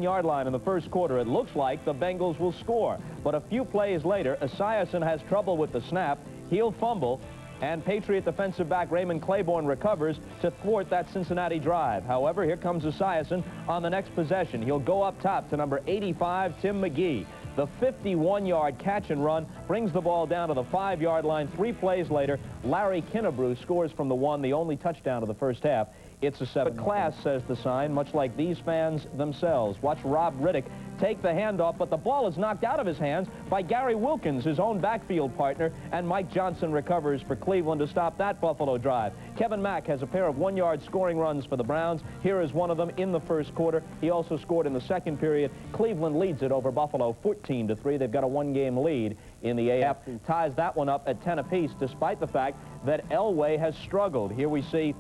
Yard line in the first quarter. It looks like the Bengals will score, but a few plays later, Esiason has trouble with the snap. He'll fumble, and Patriot defensive back Raymond Claiborne recovers to thwart that Cincinnati drive. However, here comes Esiason on the next possession. He'll go up top to number 85, Tim McGee. The 51-yard catch and run brings the ball down to the 5-yard line. 3 plays later, Larry Kinnebrew scores from the 1, the only touchdown of the first half. It's a 7 class, says the sign, much like these fans themselves. Watch Rob Riddick take the handoff, but the ball is knocked out of his hands by Gary Wilkins, his own backfield partner, and Mike Johnson recovers for Cleveland to stop that Buffalo drive. Kevin Mack has a pair of 1-yard scoring runs for the Browns. Here is one of them in the first quarter. He also scored in the second period. Cleveland leads it over Buffalo 14-3. They've got a 1-game lead in the AF. Ties that one up at 10 apiece, despite the fact that Elway has struggled. Here we see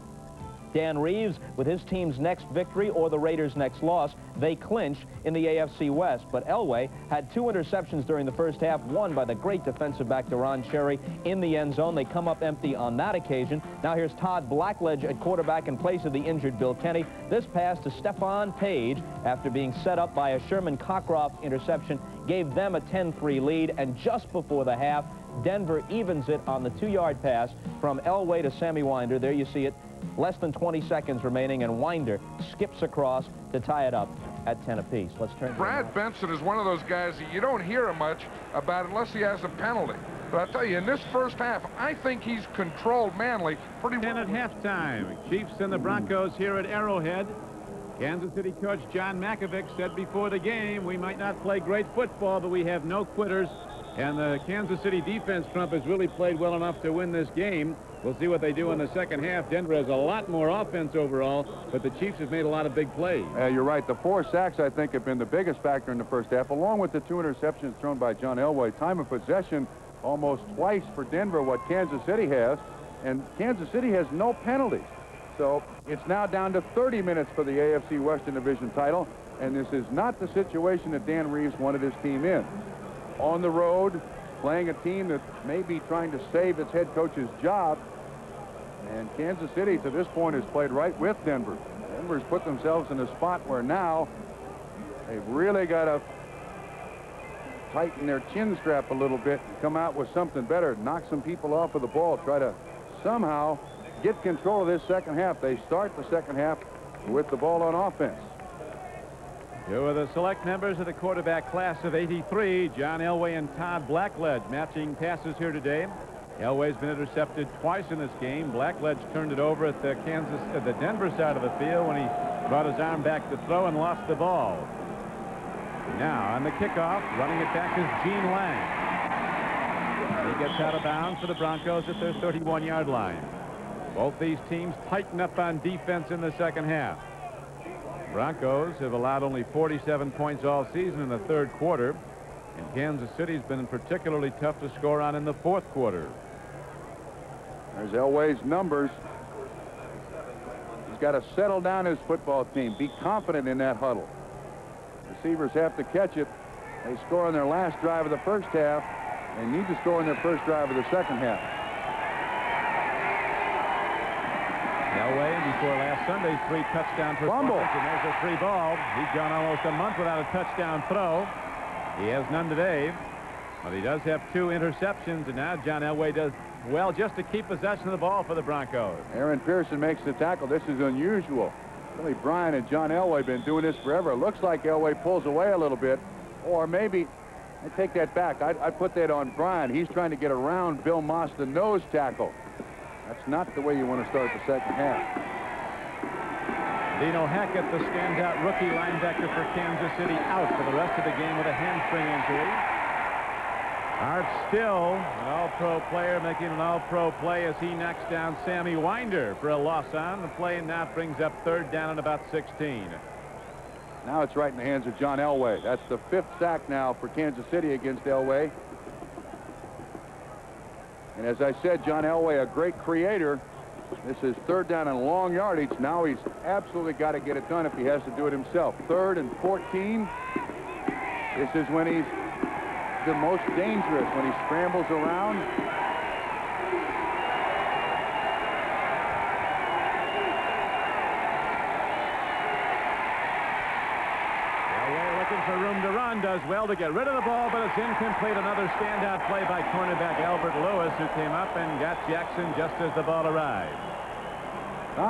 Dan Reeves with his team's next victory or the Raiders' next loss. They clinch in the AFC West. But Elway had 2 interceptions during the first half, one by the great defensive back Deron Cherry in the end zone. They come up empty on that occasion. Now here's Todd Blackledge at quarterback in place of the injured Bill Kenny. This pass to Stephone Paige, after being set up by a Sherman Cockcroft interception, gave them a 10-3 lead. And just before the half, Denver evens it on the 2-yard pass from Elway to Sammy Winder. There you see it. Less than 20 seconds remaining, and Winder skips across to tie it up at 10 apiece. Let's turn to Brad Benson is one of those guys that you don't hear much about unless he has a penalty. But I'll tell you, in this first half, I think he's controlled Manly pretty well. 10 at halftime. Chiefs and the Broncos here at Arrowhead. Kansas City coach John Makovic said before the game, we might not play great football, but we have no quitters. And the Kansas City defense, Trump, has really played well enough to win this game. We'll see what they do in the second half. Denver has a lot more offense overall, but the Chiefs have made a lot of big plays. You're right. The 4 sacks, I think, have been the biggest factor in the first half, along with the 2 interceptions thrown by John Elway. Time of possession almost twice for Denver what Kansas City has, and Kansas City has no penalties. So it's now down to 30 minutes for the AFC Western Division title, and this is not the situation that Dan Reeves wanted his team in. On the road, playing a team that may be trying to save its head coach's job. And Kansas City, to this point, has played right with Denver. Denver's put themselves in a spot where now they've really got to tighten their chin strap a little bit and come out with something better, knock some people off of the ball, try to somehow get control of this second half. They start the second half with the ball on offense. 2 of the select members of the quarterback class of '83, John Elway and Todd Blackledge, matching passes here today. Elway's been intercepted twice in this game. Blackledge turned it over at the Denver side of the field when he brought his arm back to throw and lost the ball. Now on the kickoff, running it back is Gene Lang. He gets out of bounds for the Broncos at their 31-yard line. Both these teams tighten up on defense in the second half. Broncos have allowed only 47 points all season in the third quarter, and Kansas City's been particularly tough to score on in the fourth quarter. There's Elway's numbers. He's got to settle down his football team. Be confident in that huddle. Receivers have to catch it. They score on their last drive of the first half. They need to score on their first drive of the second half. Elway, before last Sunday's 3 touchdown performance, and there's a 3 ball. He's gone almost a month without a touchdown throw. He has none today, but he does have 2 interceptions, and now John Elway does well just to keep possession of the ball for the Broncos. Aaron Pearson makes the tackle. This is unusual. Billy Bryan and John Elway have been doing this forever. It looks like Elway pulls away a little bit, or maybe, I take that back. I put that on Bryan. He's trying to get around Bill Moss, the nose tackle. That's not the way you want to start the second half. Dino Hackett, the standout rookie linebacker for Kansas City, out for the rest of the game with a hamstring injury. Art Still, an all-pro player, making an all-pro play as he knocks down Sammy Winder for a loss on the play, and now brings up 3rd down and about 16. Now it's right in the hands of John Elway. That's the 5th sack now for Kansas City against Elway. And as I said, John Elway, a great creator. This is 3rd down and long yardage. Now he's absolutely got to get it done if he has to do it himself. 3rd and 14. This is when he's the most dangerous, when he scrambles around. Elway looking for room to run, does well to get rid of the ball, but it's incomplete. Another standout play by cornerback Albert Lewis, who came up and got Jackson just as the ball arrived.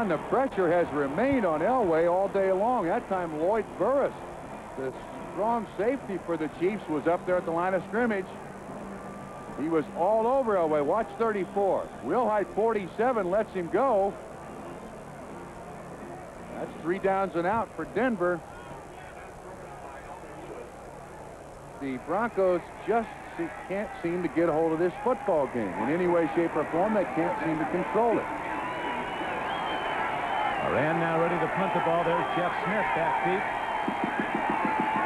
The pressure has remained on Elway all day long. That time Lloyd Burruss, the strong safety for the Chiefs, was up there at the line of scrimmage. He was all over Elway. Watch 34. Wilhite 47 lets him go. That's 3 downs and out for Denver. The Broncos just can't seem to get a hold of this football game in any way, shape, or form. They can't seem to control it. Moran now ready to punt the ball. There's Jeff Smith back deep.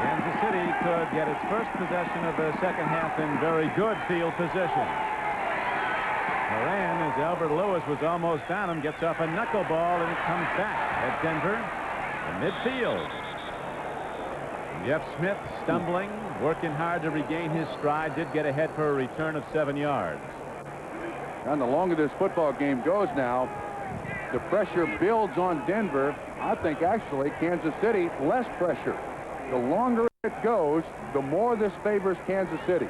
Kansas City could get its first possession of the second half in very good field position. Moran, as Albert Lewis was almost on him, gets off a knuckleball, and it comes back at Denver in midfield. Jeff Smith stumbling, working hard to regain his stride, did get ahead for a return of 7 yards. And the longer this football game goes now, the pressure builds on Denver. I think actually Kansas City less pressure. The longer it goes, the more this favors Kansas City.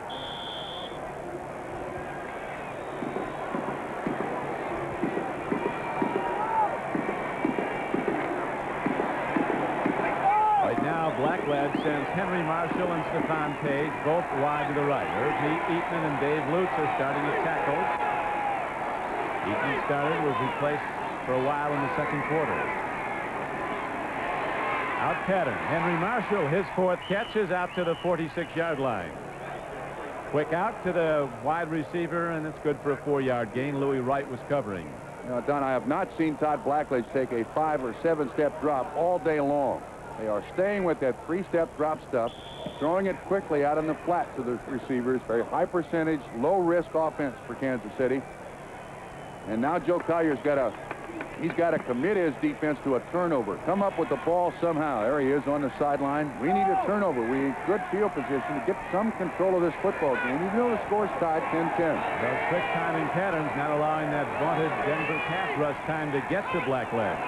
Right now, Blackledge sends Henry Marshall and Stephone Paige both wide to the right. Irv Eatman and Dave Lutz are starting to tackle. Eatman started, was replaced for a while in the second quarter. Out pattern. Henry Marshall, his 4th catch, is out to the 46-yard line. Quick out to the wide receiver, and it's good for a 4-yard gain. Louis Wright was covering. Now, Don, I have not seen Todd Blackledge take a 5- or 7-step drop all day long. They are staying with that 3-step drop stuff, throwing it quickly out on the flat to the receivers. Very high percentage, low risk offense for Kansas City. And now Joe Collier's got to commit his defense to a turnover. Come up with the ball somehow. There he is on the sideline. We need a turnover. We need good field position to get some control of this football game. Even though the score's tied 10-10. Those quick timing patterns not allowing that vaunted Denver pass rush time to get to Blackledge.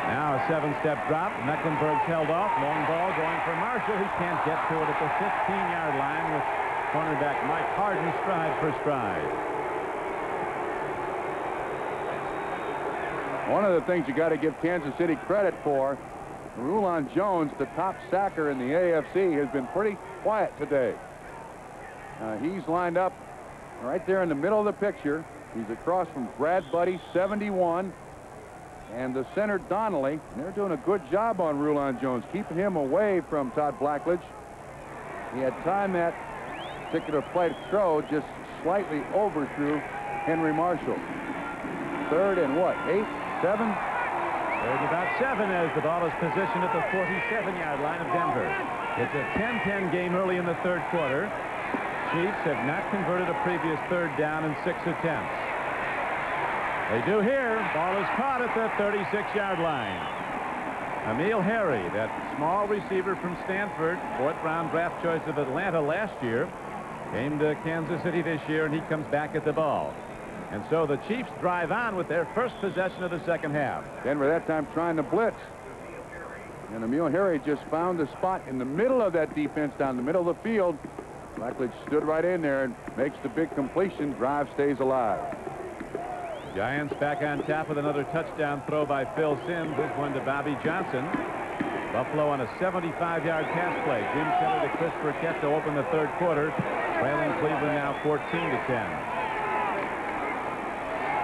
Now a 7-step drop. Mecklenburg's held off. Long ball going for Marshall. He can't get to it at the 15-yard line with cornerback Mike Harden stride for stride. One of the things you got to give Kansas City credit for, Rulon Jones, the top sacker in the AFC, has been pretty quiet today. He's lined up right there in the middle of the picture. He's across from Brad Buddy, 71, and the center Donnelly. And they're doing a good job on Rulon Jones, keeping him away from Todd Blackledge. He had time that particular play to throw, just slightly overthrew Henry Marshall. 3rd and what, 8, 7? 3rd and about 7 as the ball is positioned at the 47-yard line of Denver. It's a 10-10 game early in the 3rd quarter. Chiefs have not converted a previous 3rd down in 6 attempts. They do here. Ball is caught at the 36-yard line. Emil Harry, that small receiver from Stanford, 4th-round draft choice of Atlanta last year, came to Kansas City this year, and he comes back at the ball. And so the Chiefs drive on with their first possession of the second half. Denver that time trying to blitz. And Emil Harry just found the spot in the middle of that defense down the middle of the field. Blackledge stood right in there and makes the big completion. Drive stays alive. Giants back on top with another touchdown throw by Phil Simms. This one to Bobby Johnson. Buffalo on a 75-yard pass play. Jim Kelly to Chris Burkett to open the 3rd quarter. Trailing Cleveland now 14-10.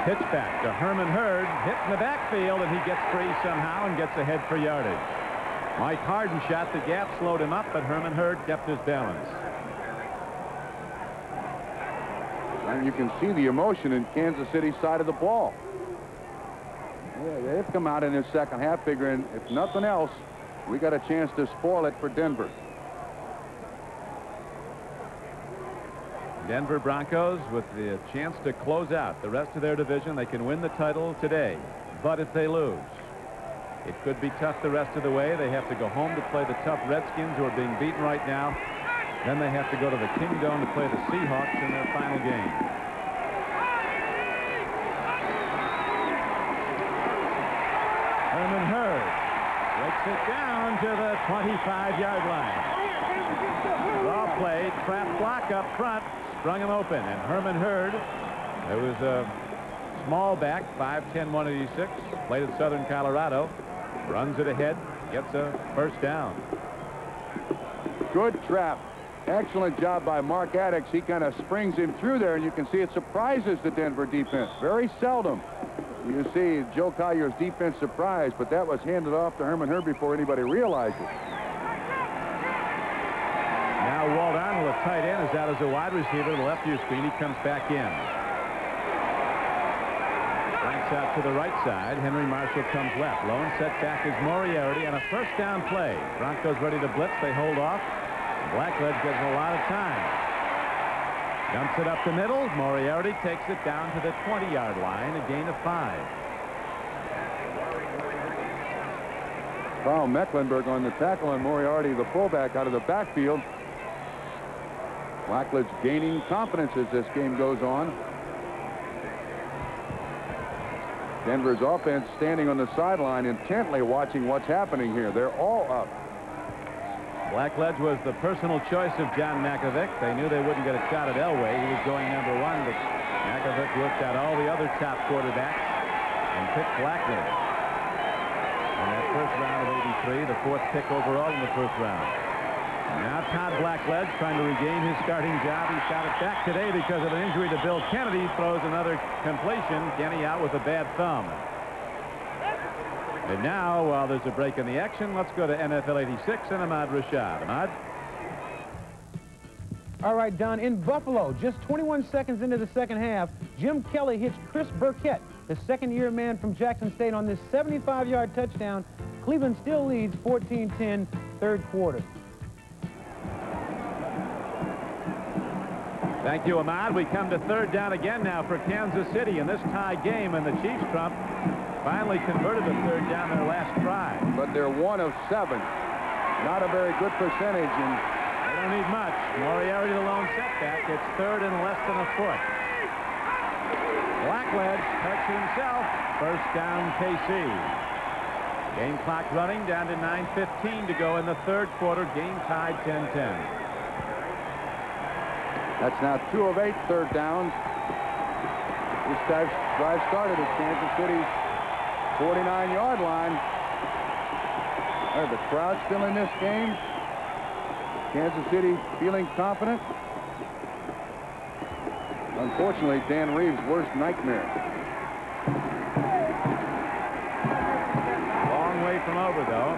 Pitch back to Herman Hurd, hit in the backfield, and he gets free somehow and gets ahead for yardage. Mike Harden shot the gap, slowed him up, but Herman Hurd kept his balance. And you can see the emotion in Kansas City's side of the ball. Yeah, they've come out in this second half figuring, if nothing else, we got a chance to spoil it for Denver. Denver Broncos with the chance to close out the rest of their division. They can win the title today, but if they lose, it could be tough the rest of the way. They have to go home to play the tough Redskins, who are being beaten right now. Then they have to go to the Kingdome to play the Seahawks in their final game. Herman Hurd breaks it down to the 25-yard line. Draw play, trap block up front, sprung him open, and Herman Hurd, there was a small back, 5'10", 186, played at Southern Colorado, runs it ahead, gets a first down. Good trap. Excellent job by Mark Addix. He kind of springs him through there, and you can see it surprises the Denver defense. Very seldom you see Joe Collier's defense surprised, but that was handed off to Herman Hurd before anybody realized it. Now Walt Arnold, a tight end, is out as a wide receiver. The left ear screen. He comes back in. Flanks out to the right side. Henry Marshall comes left. Lone set back is Moriarty, and a first down play. Broncos ready to blitz. They hold off. Blackledge gets a lot of time. Dumps it up the middle. Moriarty takes it down to the 20-yard line, a gain of 5. Carl Mecklenburg on the tackle, and Moriarty, the fullback, out of the backfield. Blackledge gaining confidence as this game goes on. Denver's offense standing on the sideline intently watching what's happening here. They're all up. Blackledge was the personal choice of John Mackovic. They knew they wouldn't get a shot at Elway. He was going #1, but Mackovic looked at all the other top quarterbacks and picked Blackledge. In that first round of '83, the 4th pick overall in the first round. Now Todd Blackledge trying to regain his starting job. He shot it back today because of an injury to Bill Kennedy. Throws another completion. Kenny out with a bad thumb. And now, while there's a break in the action, let's go to NFL 86 and Ahmad Rashad. Ahmad? All right, Don, in Buffalo, just 21 seconds into the second half, Jim Kelly hits Chris Burkett, the second-year man from Jackson State, on this 75-yard touchdown. Cleveland still leads 14-10, third quarter. Thank you, Ahmad. We come to third down again now for Kansas City in this tie game, and the Chiefs trump finally converted a third down their last try. But they're 1 of 7. Not a very good percentage. And they don't need much. Moriarty the lone setback. It's third and less than a foot. Blackledge touched himself. First down, KC. Game clock running down to 9:15 to go in the third quarter. Game tied 10-10. That's now 2 of 8 third downs. This drive started at Kansas City's 49-yard line. The crowd still in this game. Kansas City feeling confident. Unfortunately, Dan Reeves' worst nightmare. Long way from over, though.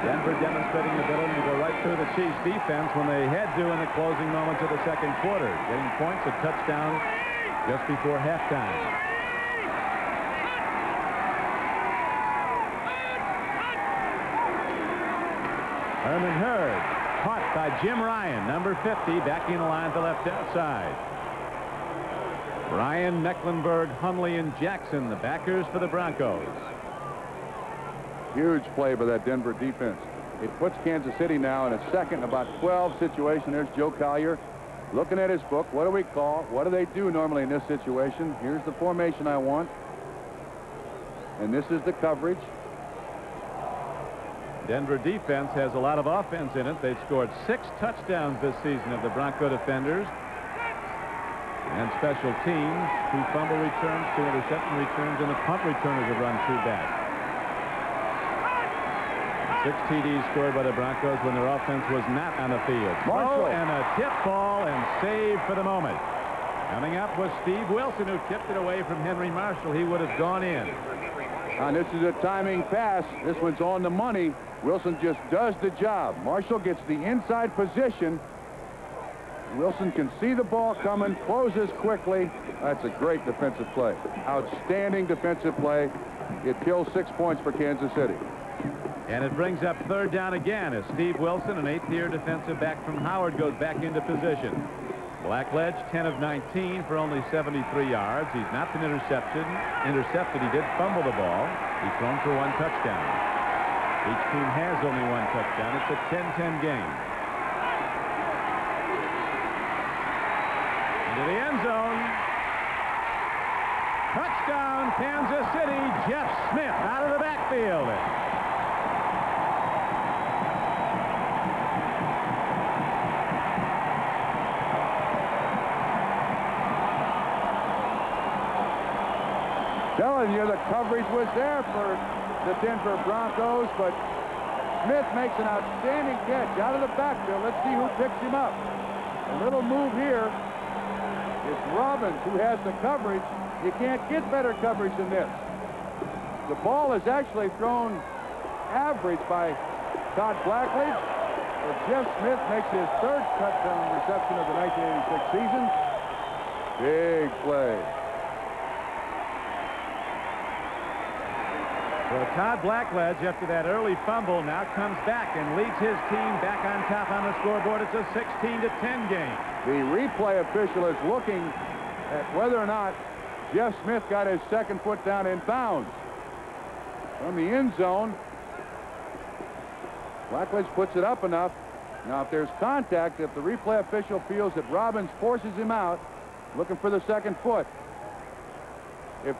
Denver demonstrating the ability to go right through the Chiefs' defense when they had to in the closing moments of the second quarter. Getting points, a touchdown just before halftime. Herman Hurd, caught by Jim Ryan, number 50, backing the line to the left outside. Ryan, Mecklenburg, Hundley, and Jackson, the backers for the Broncos. Huge play by that Denver defense. It puts Kansas City now in a second, about 12 situation. There's Joe Collier looking at his book. What do we call? What do they do normally in this situation? Here's the formation I want. And this is the coverage. Denver defense has a lot of offense in it. They've scored 6 touchdowns this season of the Bronco defenders. And special teams, 2 fumble returns, 2 interception returns, and the punt returners have run 2 back. 6 TDs scored by the Broncos when their offense was not on the field. Marshall. And a tip ball and save for the moment. Coming up was Steve Wilson, who tipped it away from Henry Marshall. He would have gone in. And this is a timing pass. This one's on the money. Wilson just does the job. Marshall gets the inside position. Wilson can see the ball coming, closes quickly. That's a great defensive play. Outstanding defensive play. It kills 6 points for Kansas City. And it brings up third down again as Steve Wilson, an 8th-year defensive back from Howard, goes back into position. Blackledge, 10 of 19 for only 73 yards. He's not been intercepted. He did fumble the ball. He's thrown for 1 touchdown. Each team has only 1 touchdown. It's a 10-10 game. Into the end zone. Touchdown, Kansas City. Jeff Smith out of the backfield. Telling you the coverage was there for the Denver Broncos, but Smith makes an outstanding catch out of the backfield. Let's see who picks him up. A little move here. It's Robbins who has the coverage. You can't get better coverage than this. The ball is actually thrown average by Todd Blackledge. But Jeff Smith makes his third touchdown reception of the 1986 season. Big play. Well, Todd Blackledge, after that early fumble, now comes back and leads his team back on top on the scoreboard. It's a 16-10 game. The replay official is looking at whether or not Jeff Smith got his second foot down in bounds. From the end zone, Blackledge puts it up enough. Now, if there's contact, if the replay official feels that Robbins forces him out, looking for the second foot. This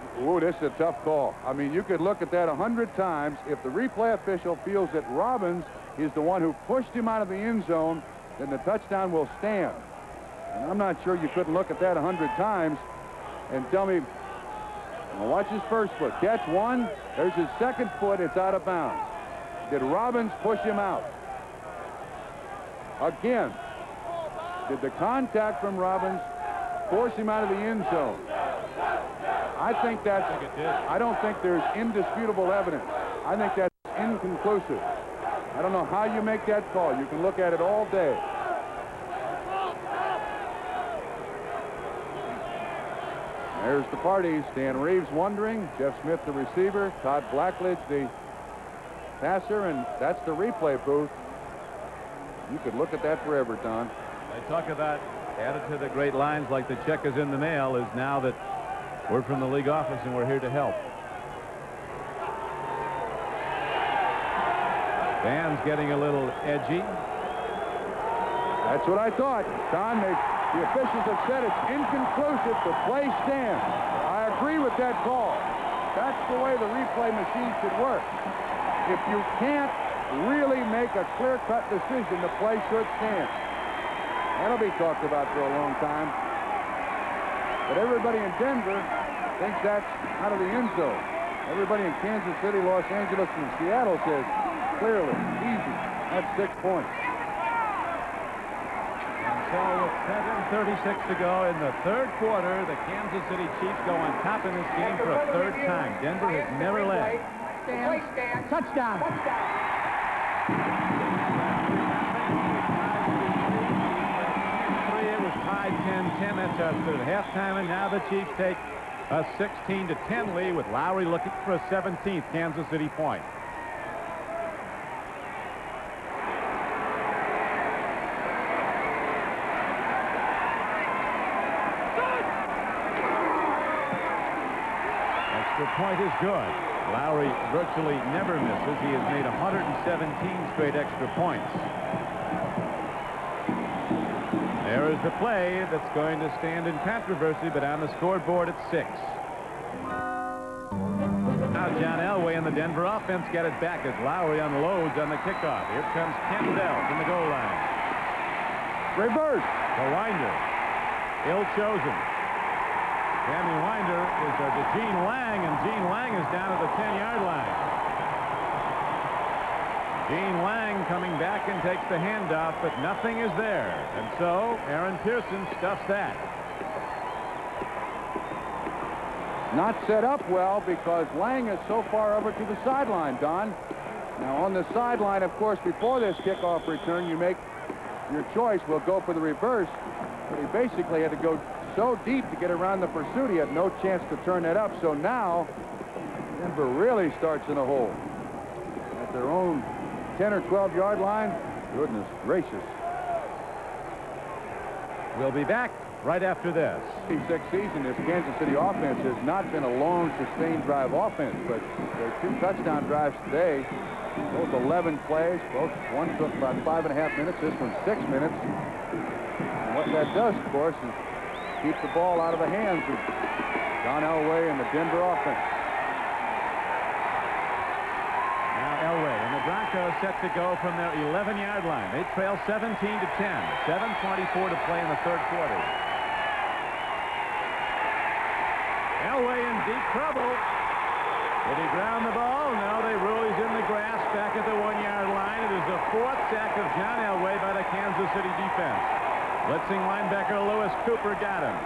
is a tough call. I mean, you could look at that 100 times. If the replay official feels that Robbins is the one who pushed him out of the end zone, then the touchdown will stand. And I'm not sure you couldn't look at that 100 times and tell me, well, watch his first foot. Catch one. There's his second foot. It's out of bounds. Did Robbins push him out? Again, did the contact from Robbins force him out of the end zone? I think that's, I don't think there's indisputable evidence. I think that's inconclusive. I don't know how you make that call. You can look at it all day. There's the party. Stan Reeves wondering. Jeff Smith, the receiver. Todd Blackledge, the passer. And that's the replay booth. You could look at that forever, Don. They talk about, added to the great lines like the check is in the mail, is now that we're from the league office and we're here to help. Van's getting a little edgy. That's what I thought. Don, the officials have said it's inconclusive. The play stands. I agree with that call. That's the way the replay machine should work. If you can't really make a clear-cut decision, the play should stand. That'll be talked about for a long time. But everybody in Denver thinks that's out of the end zone. Everybody in Kansas City, Los Angeles, and Seattle says clearly, easy. That's 6 points. So with 7:36 to go in the third quarter, the Kansas City Chiefs go on top in this game for a third time. Denver has never led. Touchdown. It was tied 10-10. That's our third halftime, and now the Chiefs take a 16-10 lead with Lowery looking for a 17th Kansas City point. The point is good. Lowery virtually never misses. He has made 117 straight extra points. There is the play that's going to stand in controversy, but on the scoreboard it's 6. Now John Elway and the Denver offense get it back as Lowery unloads on the kickoff. Here comes Kendall from the goal line. Reverse. To Winder. Ill-chosen. Sammy Winder is to Gene Lang, and Gene Lang is down at the 10-yard line. Gene Lang coming back and takes the handoff, but nothing is there. And so Aaron Pearson stuffs that. Not set up well because Lang is so far over to the sideline, Don. Now on the sideline, of course, before this kickoff return, you make your choice. We'll go for the reverse. But he basically had to go so deep to get around the pursuit, he had no chance to turn that up. So now Denver really starts in a hole at their own 10 or 12-yard line. Goodness gracious. We'll be back right after this. 86 season, this Kansas City offense has not been a long, sustained drive offense, but their 2 touchdown drives today, both 11 plays, one took about 5.5 minutes, this one 6 minutes. And what that does, of course, is keep the ball out of the hands of John Elway and the Denver offense. Now Elway and the Broncos set to go from their 11-yard line. They trail 17-10. 7:24 to play in the third quarter. Elway in deep trouble. Did he ground the ball? No, they rule he's in the grass back at the 1-yard line. It is the 4th sack of John Elway by the Kansas City defense. Blitzing linebacker Lewis Cooper got him.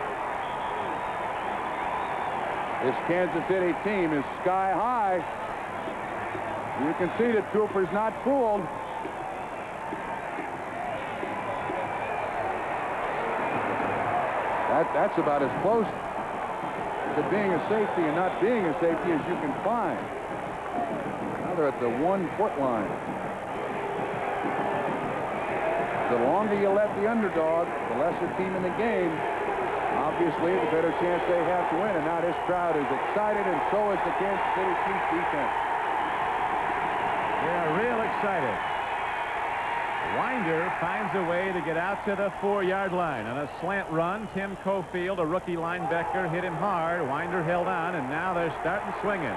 This Kansas City team is sky high. You can see that Cooper's not fooled. That's about as close to being a safety and not being a safety as you can find. Now they're at the 1-foot line. The longer you let the underdog, the lesser team in the game, obviously the better chance they have to win. And now this crowd is excited, and so is the Kansas City Chiefs defense. They're real excited. Winder finds a way to get out to the 4-yard line. On a slant run, Tim Cofield, a rookie linebacker, hit him hard. Winder held on, and now they're starting swinging.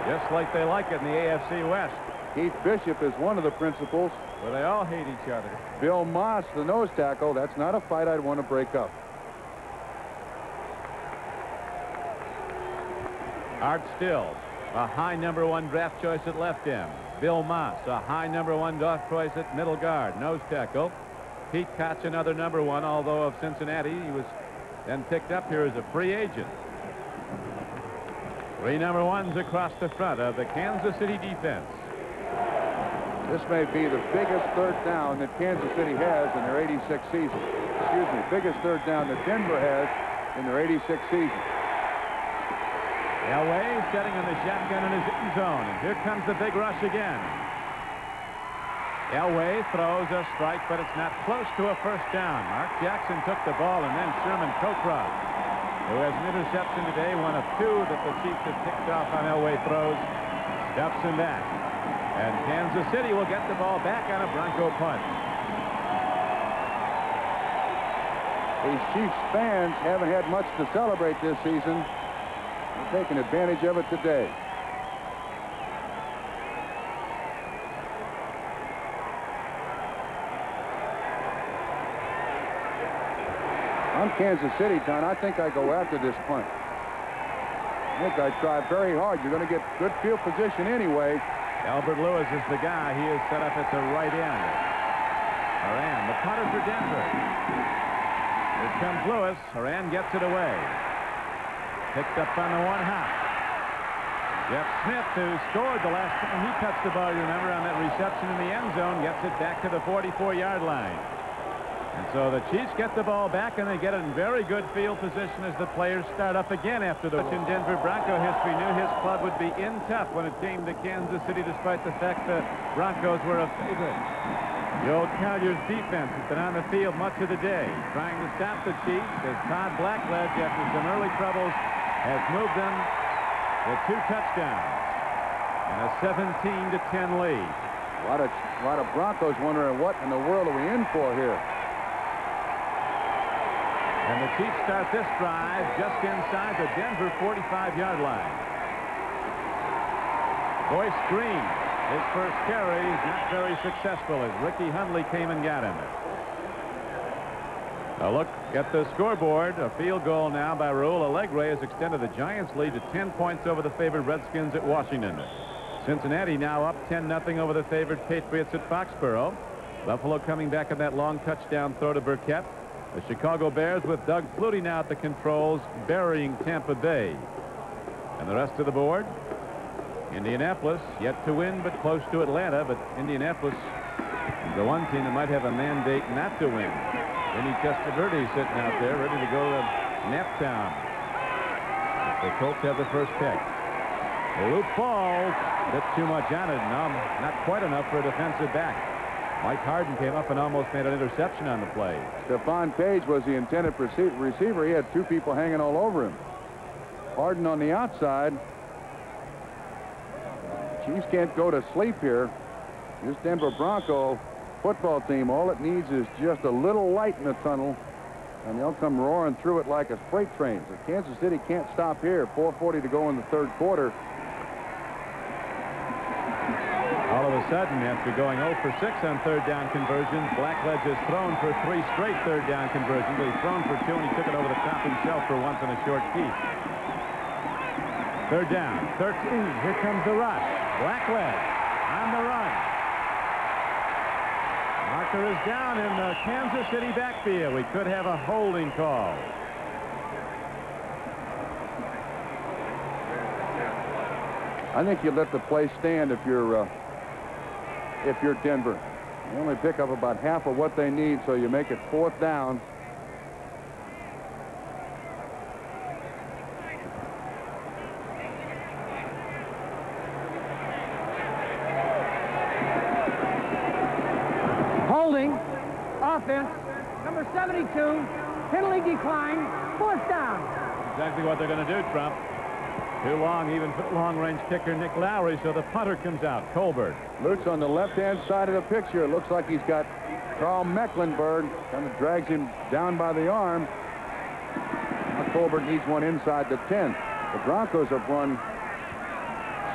Just like they like it in the AFC West. Keith Bishop is one of the principals. Where they all hate each other. Bill Moss, the nose tackle. That's not a fight I'd want to break up. Art Still, a high #1 draft choice at left end. Bill Moss, a high #1 draft choice at middle guard, nose tackle. Pete Koch, another #1, although of Cincinnati. He was then picked up here as a free agent. 3 #1s across the front of the Kansas City defense. This may be the biggest third down that Kansas City has in their 86 season. Excuse me, biggest third down that Denver has in their 86 season. Elway setting on the shotgun in his end zone, and here comes the big rush again. Elway throws a strike, but it's not close to a first down. Mark Jackson took the ball, and then Sherman Cocroft, who has an interception today, one of 2 that the Chiefs have picked off on Elway throws, stuffs him back. And Kansas City will get the ball back on a Bronco punt. These Chiefs fans haven't had much to celebrate this season. They're taking advantage of it today. I'm Kansas City, Don. I think I go after this punt. I think I try very hard. You're going to get good field position anyway. Albert Lewis is the guy. He is set up at the right end. Horan, the punter for Denver. Here comes Lewis. Horan gets it away. Picked up on the 1-hop. Jeff Smith, who scored the last time he touched the ball, you remember, on that reception in the end zone, gets it back to the 44-yard line. And so the Chiefs get the ball back, and they get it in very good field position as the players start up again after the in Denver Bronco history knew his club would be in tough when it came to Kansas City, despite the fact the Broncos were a favorite. The old Collier's defense has been on the field much of the day, trying to stop the Chiefs as Todd Blackledge, after some early troubles, has moved them to 2 touchdowns and a 17-10 lead. A lot of Broncos wondering what in the world are we in for here. And the Chiefs start this drive just inside the Denver 45-yard line. Boyce Green, his first carry, is not very successful as Ricky Hundley came and got him. A look at the scoreboard. A field goal now by Raul Alegre has extended the Giants' lead to 10 points over the favored Redskins at Washington. Cincinnati now up 10-0 over the favored Patriots at Foxborough. Buffalo coming back on that long touchdown throw to Burkett. The Chicago Bears with Doug Flutie now at the controls, burying Tampa Bay. And the rest of the board, Indianapolis yet to win but close to Atlanta, but Indianapolis is the one team that might have a mandate not to win. Vinny Testaverde sitting out there ready to go to Naptown. The Colts have the first pick. The loop falls, a bit too much on it, no, not quite enough for a defensive back. Mike Harden came up and almost made an interception on the play. Stephone Paige was the intended receiver. He had 2 people hanging all over him. Harden on the outside. Chiefs can't go to sleep here. This Denver Bronco football team, all it needs is just a little light in the tunnel, and they'll come roaring through it like a freight train. So Kansas City can't stop here. 4:40 to go in the 3rd quarter. All of a a sudden, after going 0 for 6 on third down conversions, Blackledge has thrown for 3 straight third down conversions. He's thrown for 2, and he took it over the top himself for once on a short keep. Third down, 13. Here comes the rush. Blackledge on the run. Marker is down in the Kansas City backfield. We could have a holding call. I think you let the play stand if you're Denver. You only pick up about half of what they need, so you make it 4th down. Holding. Offense. Number 72. Penalty decline. 4th down. Exactly what they're going to do, Trump. Too long, even for the long-range kicker Nick Lowery, so the punter comes out. Colbert. Luke's on the left-hand side of the picture. It looks like he's got Carl Mecklenburg. Kind of drags him down by the arm. Now Colbert needs one inside the 10. The Broncos have run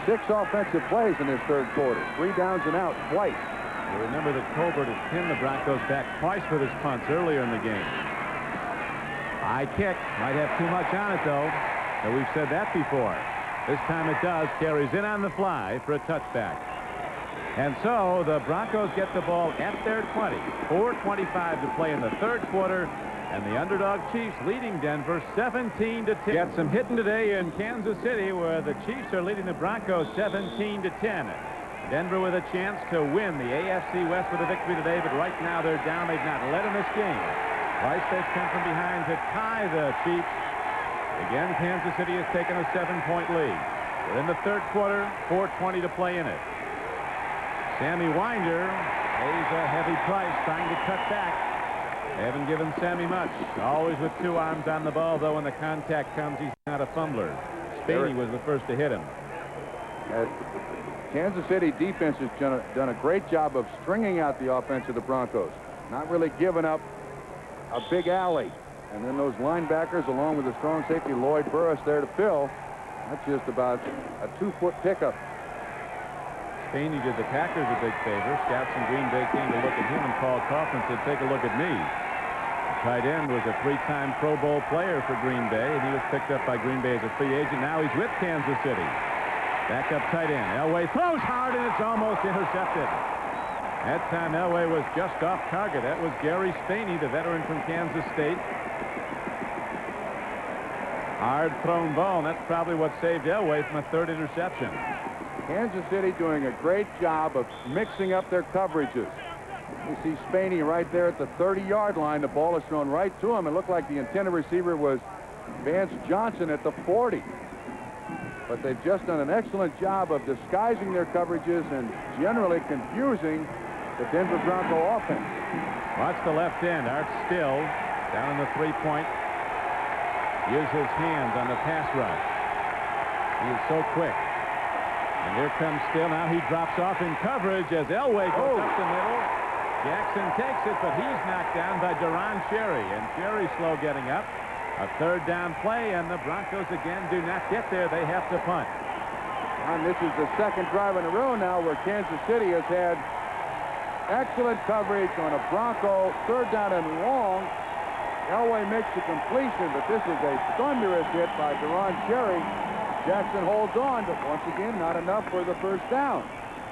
6 offensive plays in this third quarter. 3 downs and out twice. You remember that Colbert has pinned the Broncos back twice with his punts earlier in the game. High kick. Might have too much on it, though. And we've said that before. This time it does. Carries in on the fly for a touchback. And so the Broncos get the ball at their 20. 4:25 to play in the third quarter. And the underdog Chiefs leading Denver 17-10. Got some hitting today in Kansas City, where the Chiefs are leading the Broncos 17-10. Denver with a chance to win the AFC West with a victory today, but right now they're down. They've not led in this game. Twice they've come from behind to tie the Chiefs. Again, Kansas City has taken a 7-point lead. We're in the third quarter, 4:20 to play in it. Sammy Winder pays a heavy price trying to cut back. They haven't given Sammy much. Always with 2 arms on the ball, though when the contact comes, he's not a fumbler. Spady was the first to hit him. Kansas City defense has done a great job of stringing out the offense of the Broncos. Not really giving up a big alley. And then those linebackers, along with the strong safety Lloyd Burruss there to fill. That's just about a 2-foot pickup. Spady did the Packers a big favor. Scouts in Green Bay came to look at him, and Paul Coughlin said, "Take a look at me." The tight end was a 3-time Pro Bowl player for Green Bay, and he was picked up by Green Bay as a free agent. Now he's with Kansas City. Backup tight end. Elway throws hard, and it's almost intercepted. That time Elway was just off target. That was Gary Spady, the veteran from Kansas State. Hard thrown ball, and that's probably what saved Elway from a 3rd interception. Kansas City doing a great job of mixing up their coverages. You see Spady right there at the 30-yard line. The ball is thrown right to him. It looked like the intended receiver was Vance Johnson at the 40. But they've just done an excellent job of disguising their coverages and generally confusing the Denver Bronco offense. Watch the left end. Art Still down in the 3-point. Use his hands on the pass rush. He is so quick. And here comes Still. Now he drops off in coverage as Elway goes up the middle. Jackson takes it, but he's knocked down by Deron Cherry. And Cherry's slow getting up. A 3rd down play, and the Broncos again do not get there. They have to punt. And this is the 2nd drive in a row now where Kansas City has had excellent coverage on a Bronco 3rd down and long. Elway makes the completion, but this is a thunderous hit by Deron Cherry. Jackson holds on, but once again, not enough for the 1st down.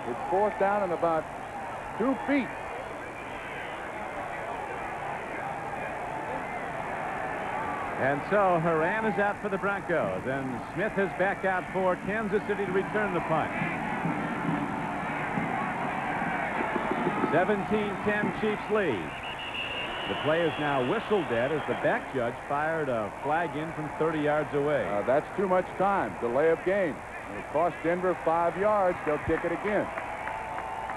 It's 4th down and about 2 feet. And so Haran is out for the Broncos, and Smith is back out for Kansas City to return the punt. 17-10 Chiefs lead. The play is now whistled at as the back judge fired a flag in from 30 yards away. That's too much time. Delay of game. It cost Denver 5 yards. They'll kick it again.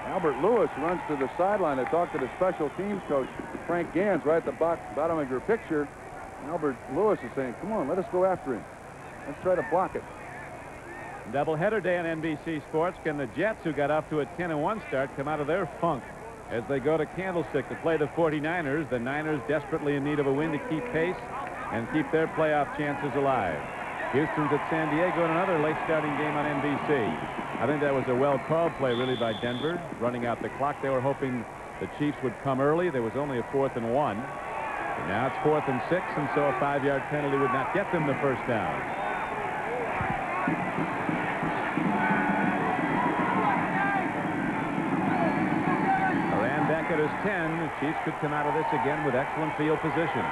Albert Lewis runs to the sideline to talk to the special teams coach, Frank Gans, right at the bottom of your picture. Albert Lewis is saying, come on, let us go after him. Let's try to block it. Doubleheader day on NBC Sports. Can the Jets, who got off to a 10-1 start, come out of their funk as they go to Candlestick to play the 49ers? The Niners desperately in need of a win to keep pace and keep their playoff chances alive. Houston's at San Diego in another late starting game on NBC. I think that was a well-called play, really, by Denver, running out the clock. They were hoping the Chiefs would come early. There was only a 4th and 1. And now it's 4th and 6, and so a 5-yard penalty would not get them the first down. Moran back at his 10. The Chiefs could come out of this again with excellent field position.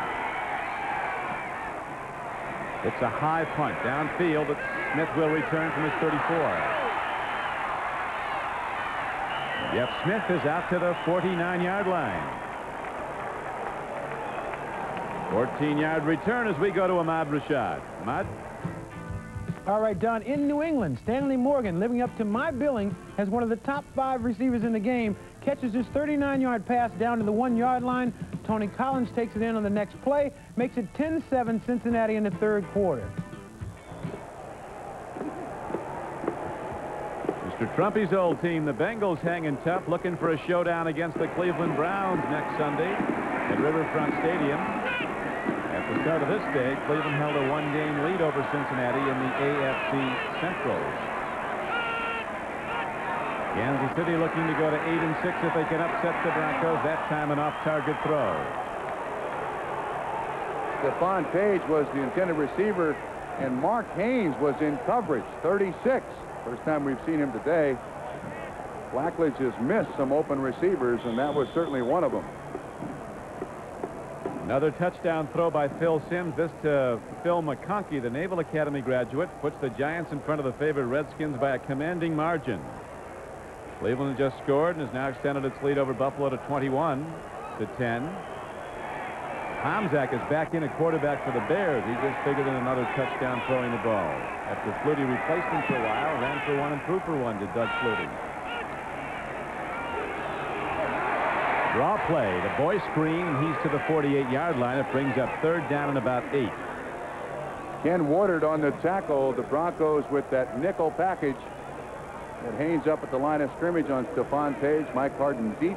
It's a high punt downfield that Smith will return from his 34. Yep, Smith is out to the 49-yard line. 14-yard return as we go to Ahmad Rashad. Ahmad? All right, Don, in New England, Stanley Morgan, living up to my billing, has one of the top 5 receivers in the game, catches his 39-yard pass down to the 1-yard line. Tony Collins takes it in on the next play, makes it 10-7 Cincinnati in the 3rd quarter. Mr. Trumpy's old team, the Bengals, hanging tough, looking for a showdown against the Cleveland Browns next Sunday at Riverfront Stadium. At the start of this day, Cleveland held a 1-game lead over Cincinnati in the AFC Central. Kansas City looking to go to 8-6 if they can upset the Broncos. That time an off-target throw. Stephone Paige was the intended receiver, and Mark Haynes was in coverage, 36. First time we've seen him today. Blackledge has missed some open receivers, and that was certainly one of them. Another touchdown throw by Phil Simms. This to Phil McConkey, the Naval Academy graduate, puts the Giants in front of the favorite Redskins by a commanding margin. Cleveland just scored and has now extended its lead over Buffalo to 21-10. Hamzak is back in at quarterback for the Bears. He just figured in another touchdown throwing the ball. After Flutie replaced him for a while, ran for 1 and threw for 1 did Doug Flutie. Draw play to Boyce screen, and he's to the 48-yard line. It brings up 3rd down and about 8. Ken Woodard on the tackle. The Broncos with that nickel package. And Haynes up at the line of scrimmage on Stephone Paige. Mike Harden deep.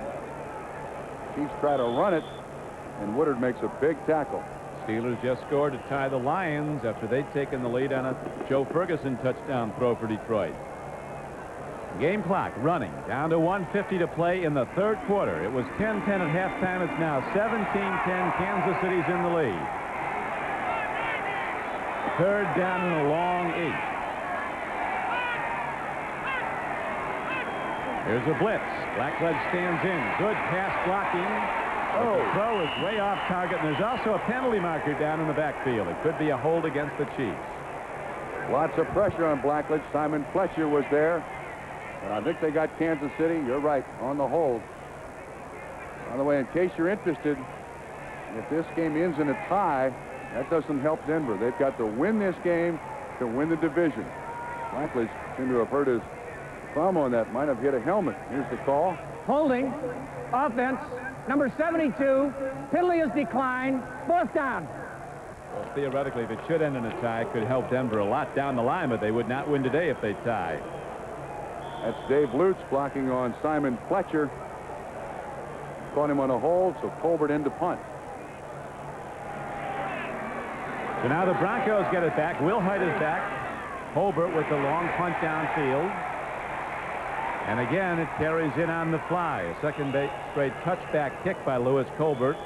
Chiefs try to run it, and Woodard makes a big tackle. Steelers just scored to tie the Lions after they'd taken the lead on a Joe Ferguson touchdown throw for Detroit. Game clock running down to 1:50 to play in the 3rd quarter. It was 10-10 at halftime. It's now 17-10. Kansas City's in the lead. 3rd down and a long 8. Here's a blitz. Blackledge stands in. Good pass blocking. Oh, the throw is way off target, and there's also a penalty marker down in the backfield. It could be a hold against the Chiefs. Lots of pressure on Blackledge. Simon Fletcher was there. I think they got Kansas City. You're right, on the hold. By the way, in case you're interested, if this game ends in a tie, that doesn't help Denver. They've got to win this game to win the division. Blackledge seemed to have hurt his thumb on that. Might have hit a helmet. Here's the call. Holding. Offense. Number 72. Penalty is declined. 4th down. Well, theoretically, if it should end in a tie, it could help Denver a lot down the line, but they would not win today if they tie. That's Dave Lutz blocking on Simon Fletcher. Caught him on a hold, so Colbert in to punt. So now the Broncos get it back. Will Hite is back. Colbert with the long punt downfield. And again, it carries in on the fly. A second straight touchback kick by Lewis Colbert.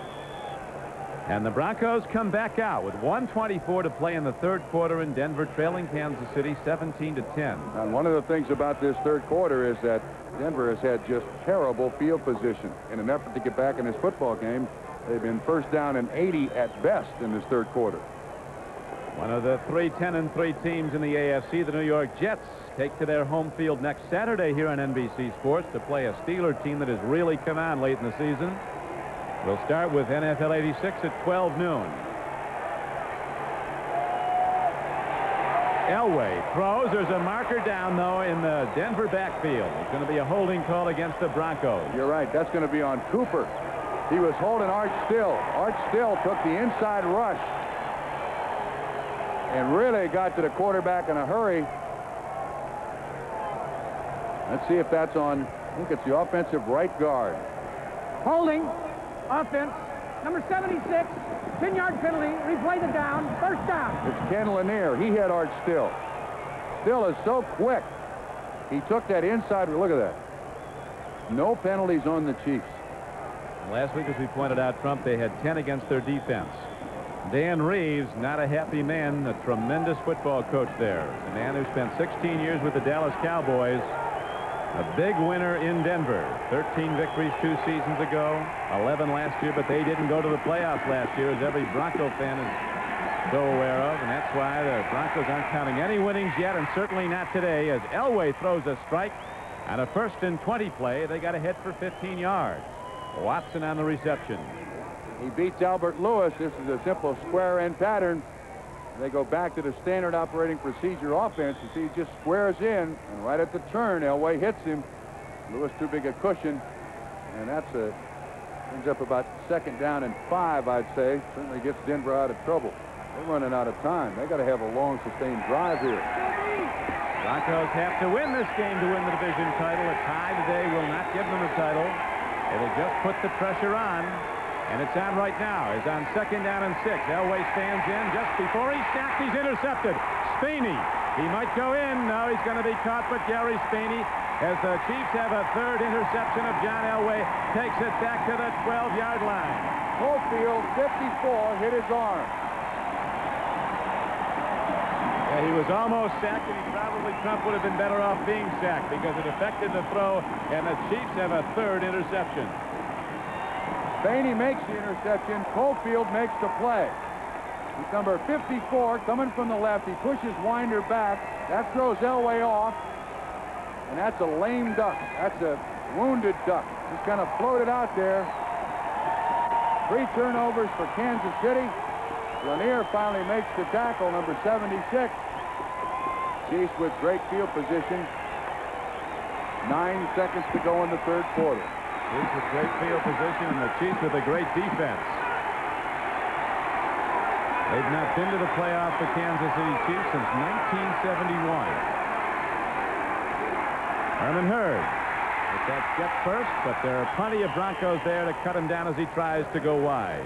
And the Broncos come back out with 1:24 to play in the 3rd quarter in Denver, trailing Kansas City 17-10. And one of the things about this 3rd quarter is that Denver has had just terrible field position. In an effort to get back in this football game, they've been 1st down and 80 at best in this 3rd quarter. One of the 3 10-3 teams in the AFC, the New York Jets, take to their home field next Saturday here on NBC Sports to play a Steeler team that has really come on late in the season. We'll start with NFL 86 at 12 noon. Elway throws. There's a marker down, though, in the Denver backfield. It's going to be a holding call against the Broncos. You're right. That's going to be on Cooper. He was holding Art Still. Art Still took the inside rush and really got to the quarterback in a hurry. Let's see if that's on, I think it's the offensive right guard. Holding. Offense. Number 76. 10-yard penalty. Replay the down. 1st down. It's Ken Lanier. He had Art Still. Still is so quick. He took that inside. Look at that. No penalties on the Chiefs. Last week, as we pointed out, Trump, they had 10 against their defense. Dan Reeves, not a happy man, a tremendous football coach there. A man who spent 16 years with the Dallas Cowboys. A big winner in Denver. 13 victories 2 seasons ago, 11 last year, but they didn't go to the playoffs last year, as every Bronco fan is so aware of, and that's why the Broncos aren't counting any winnings yet, and certainly not today, as Elway throws a strike on a 1st and 20 play. They got a hit for 15 yards. Watson on the reception. He beats Albert Lewis. This is a simple square end pattern. They go back to the standard operating procedure offense. You see, he just squares in, and right at the turn, Elway hits him. Lewis too big a cushion, and that's ends up about 2nd down and 5, I'd say. Certainly gets Denver out of trouble. They're running out of time. They got to have a long, sustained drive here. Broncos have to win this game to win the division title. A tie today will not give them the title. It'll just put the pressure on. And it's on right now. It's on 2nd down and 6. Elway stands in just before he snapped. He's intercepted. Spiney. He might go in. No, he's going to be caught, but Gary Spiney, as the Chiefs have a 3rd interception of John Elway, takes it back to the 12-yard line. Cofield, 54, hit his arm. Yeah, he was almost sacked, and Trump would have been better off being sacked because it affected the throw, and the Chiefs have a 3rd interception. Bainey makes the interception. Cofield makes the play. He's number 54, coming from the left. He pushes Winder back. That throws Elway off. And that's a lame duck. That's a wounded duck. Just kind of floated out there. 3 turnovers for Kansas City. Lanier finally makes the tackle, number 76. Chiefs with great field position. 9 seconds to go in the 3rd quarter. Chiefs with great field position, and the Chiefs with a great defense. They've not been to the playoff, the Kansas City Chiefs, since 1971. Herman Hurd with that step first, but there are plenty of Broncos there to cut him down as he tries to go wide.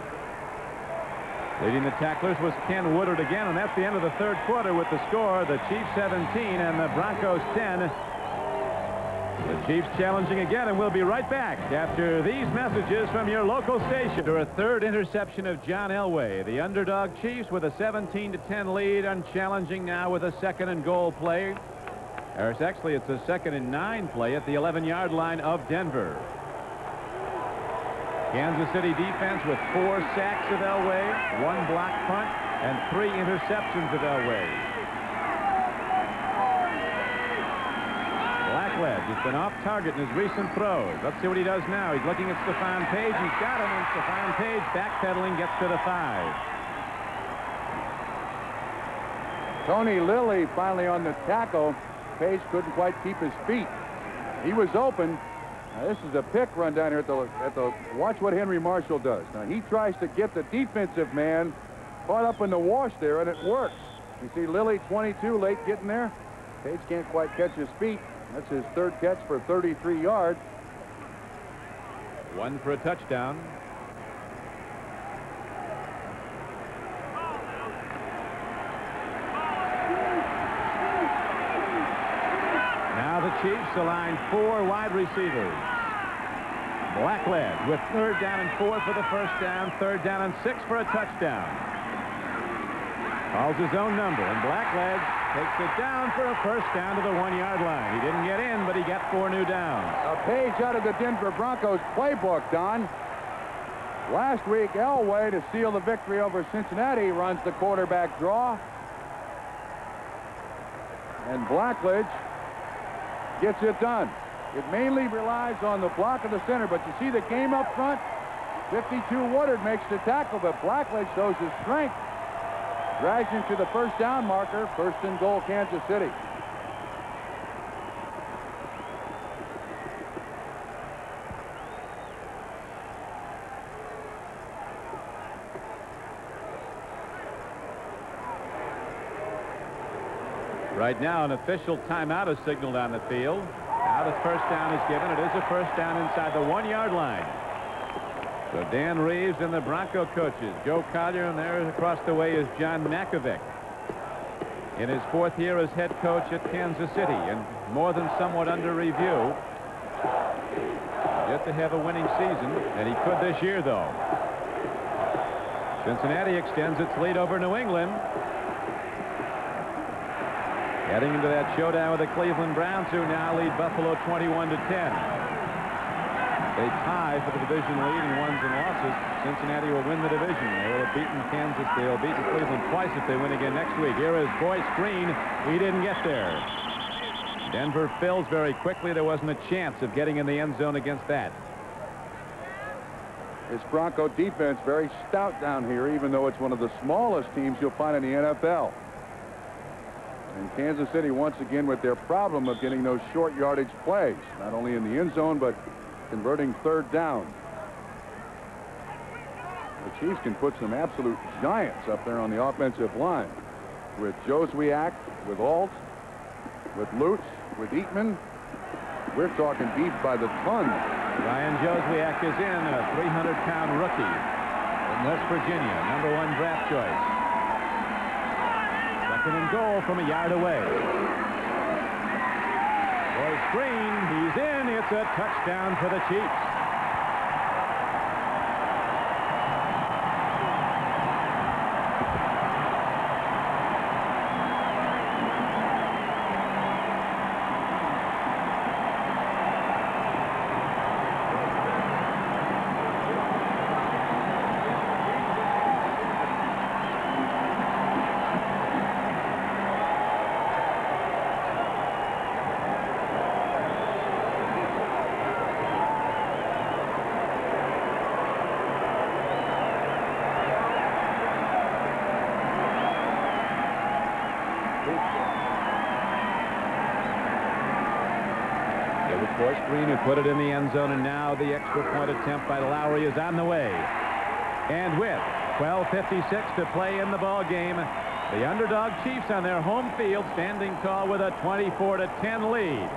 Leading the tacklers was Ken Woodard again, and that's the end of the 3rd quarter with the score, the Chiefs 17 and the Broncos 10. The Chiefs challenging again, and we'll be right back after these messages from your local station. After a 3rd interception of John Elway, the underdog Chiefs with a 17-10 lead, and challenging now with a 2nd and goal play. Actually, it's a 2nd and 9 play at the 11-yard line of Denver. Kansas City defense with 4 sacks of Elway, 1 block punt, and 3 interceptions of Elway. Blackledge has been off target in his recent throws. Let's see what he does now. He's looking at Stephone Paige. He's got him, and Stephone Paige backpedaling gets to the 5. Tony Lilly finally on the tackle. Paige couldn't quite keep his feet. He was open. Now, this is a pick run down here at the watch what Henry Marshall does. Now, he tries to get the defensive man caught up in the wash there, and it works. You see Lilly, 22, late getting there. Paige can't quite catch his feet. That's his 3rd catch for 33 yards. 1 for a touchdown. Now the Chiefs align 4 wide receivers. Blackledge with 3rd down and 4 for the 1st down, 3rd down and 6 for a touchdown. Calls his own number, and Blackledge takes it down for a 1st down to the 1-yard line. He didn't get in, but he got 4 new downs. A page out of the Denver Broncos playbook, Don. Last week, Elway, to seal the victory over Cincinnati, runs the quarterback draw. And Blackledge gets it done. It mainly relies on the block of the center, but you see the game up front? 52 Woodard makes the tackle, but Blackledge shows his strength. Drags him to the 1st down marker. 1st and goal, Kansas City. Right now, an official timeout is signaled on the field. Now the 1st down is given. It is a 1st down inside the 1-yard line. So Dan Reeves and the Bronco coaches, Joe Collier, and there across the way is John Makovic. in his 4th year as head coach at Kansas City, and more than somewhat under review. Yet to have a winning season, and he could this year, though. Cincinnati extends its lead over New England. Heading into that showdown with the Cleveland Browns, who now lead Buffalo 21-10. They tie for the division lead in wins and losses. Cincinnati will win the division. They will have beaten Kansas. They will beat Cleveland twice if they win again next week. Here is Boyce Green. He didn't get there. Denver fills very quickly. There wasn't a chance of getting in the end zone against that. This Bronco defense very stout down here, even though it's one of the smallest teams you'll find in the NFL. And Kansas City once again with their problem of getting those short yardage plays, not only in the end zone but converting 3rd down. The Chiefs can put some absolute giants up there on the offensive line with Joswiak, with Alt, with Lutz, with Eatman. We're talking beef by the ton. Ryan Joswiak is in, a 300-pound rookie from West Virginia, #1 draft choice. 2nd and goal from a yard away. Boyce Green, he's in. It's a touchdown for the Chiefs. Boyce Green who put it in the end zone, and now the extra point attempt by Lowery is on the way. And with 12:56 to play in the ball game, the underdog Chiefs on their home field standing tall with a 24-10 lead.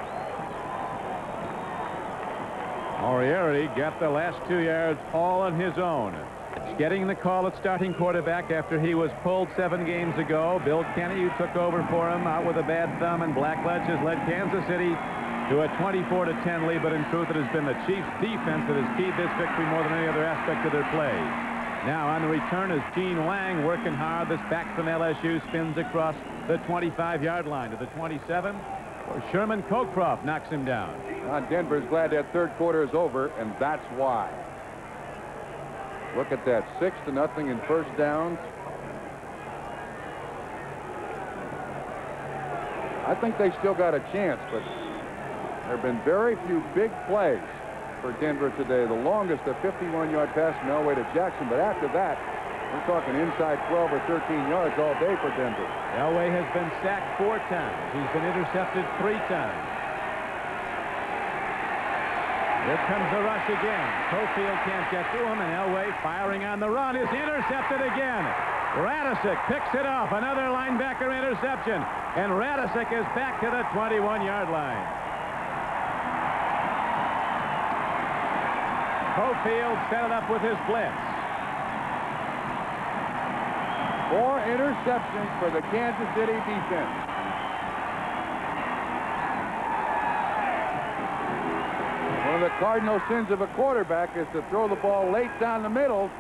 Moriarty got the last 2 yards all on his own. Getting the call at starting quarterback after he was pulled 7 games ago. Bill Kenny, who took over for him, out with a bad thumb, and Blackledge has led Kansas City to a 24-10 lead, but in truth it has been the Chiefs' defense that has keyed this victory more than any other aspect of their play. Now on the return is Gene Lang working hard. This back from LSU spins across the 25-yard line to the 27. Sherman Cockcroft knocks him down. Denver's glad that 3rd quarter is over, and that's why. Look at that, 6-0 in 1st downs. I think they still got a chance, but there have been very few big plays for Denver today. The longest, a 51-yard pass from Elway to Jackson, but after that, we're talking inside 12 or 13 yards all day for Denver. Elway has been sacked 4 times. He's been intercepted 3 times. Here comes the rush again. Cofield can't get to him, and Elway firing on the run is intercepted again. Radisick picks it off. Another linebacker interception, and Radisick is back to the 21-yard line. Cofield set it up with his blitz. 4 interceptions for the Kansas City defense. One of the cardinal sins of a quarterback is to throw the ball late down the middle.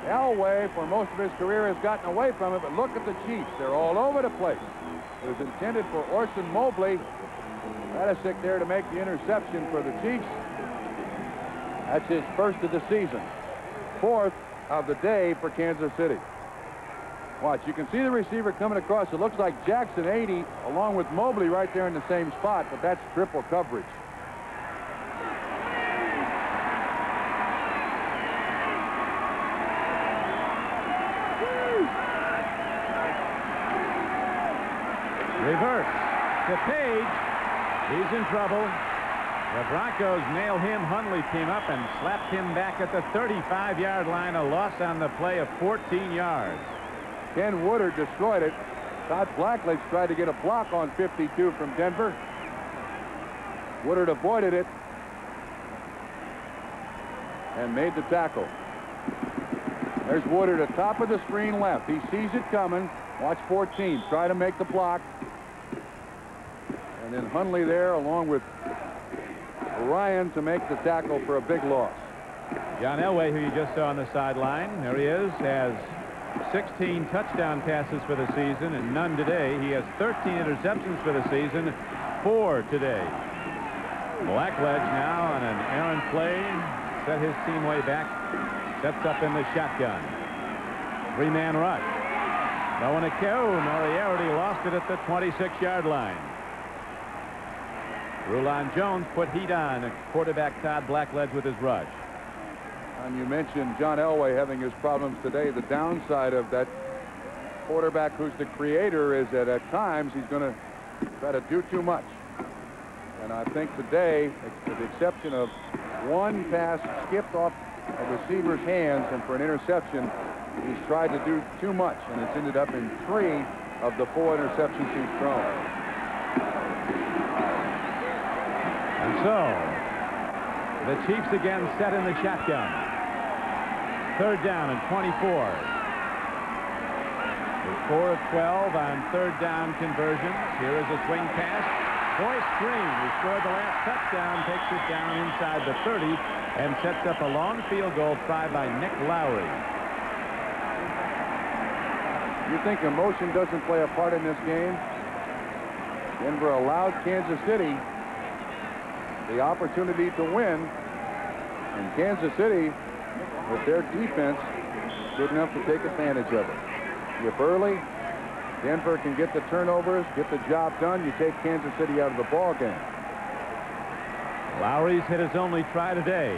Elway, for most of his career, has gotten away from it, but look at the Chiefs. They're all over the place. It was intended for Orson Mobley. Radisick there to make the interception for the Chiefs. That's his 1st of the season. 4th of the day for Kansas City. Watch, you can see the receiver coming across. It looks like Jackson 80 along with Mobley right there in the same spot, but that's triple coverage. Reverse to Paige. He's in trouble. The Broncos nail him. Hundley came up and slapped him back at the 35-yard line. A loss on the play of 14 yards. Ken Woodard destroyed it. Todd Blackledge tried to get a block on 52 from Denver. Woodard avoided it and made the tackle. There's Woodard at top of the screen left. He sees it coming. Watch 14. Try to make the block. And then Hundley there along with Ryan to make the tackle for a big loss. John Elway, who you just saw on the sideline, there he is, has 16 touchdown passes for the season and none today. He has 13 interceptions for the season, 4 today. Blackledge now on an errant play, set his team way back, sets up in the shotgun. 3-man rush. No one to go. Moriarty lost it at the 26-yard line. Rulon Jones put heat on quarterback Todd Blackledge with his rush. And you mentioned John Elway having his problems today. The downside of that quarterback who's the creator is that at times he's going to try to do too much. And I think today, with the exception of one pass skipped off a receiver's hands and for an interception, he's tried to do too much, and it's ended up in 3 of the 4 interceptions he's thrown. And so, the Chiefs again set in the shotgun. 3rd down and 24. With 4 of 12 on 3rd down conversions. Here is a swing pass. Boyce Green, who scored the last touchdown, takes it down inside the 30 and sets up a long field goal try by Nick Lowery. You think emotion doesn't play a part in this game? Denver allowed Kansas City the opportunity to win, and Kansas City, with their defense, good enough to take advantage of it. If early, Denver can get the turnovers, get the job done, you take Kansas City out of the ball game. Lowry's hit his only try today.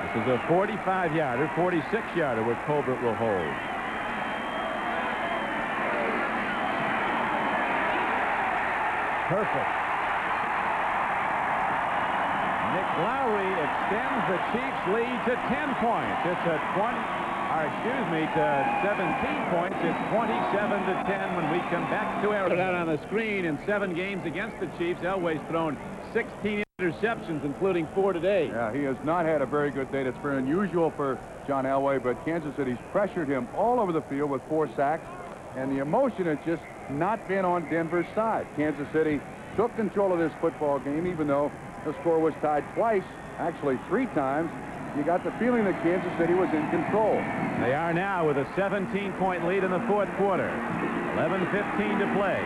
This is a 45-yarder, 46-yarder where Colbert will hold. Perfect. Nick Lowery extends the Chiefs' lead to 10 points. It's a 17 points. It's 27-10 when we come back to it. Out on the screen in 7 games against the Chiefs. Elway's thrown 16 interceptions, including 4 today. Yeah, he has not had a very good day. That's very unusual for John Elway, but Kansas City's pressured him all over the field with 4 sacks, and the emotion has just not been on Denver's side. Kansas City took control of this football game, even though the score was tied twice, actually 3 times. You got the feeling that Kansas City was in control. They are now with a 17-point lead in the 4th quarter. 11:15 to play.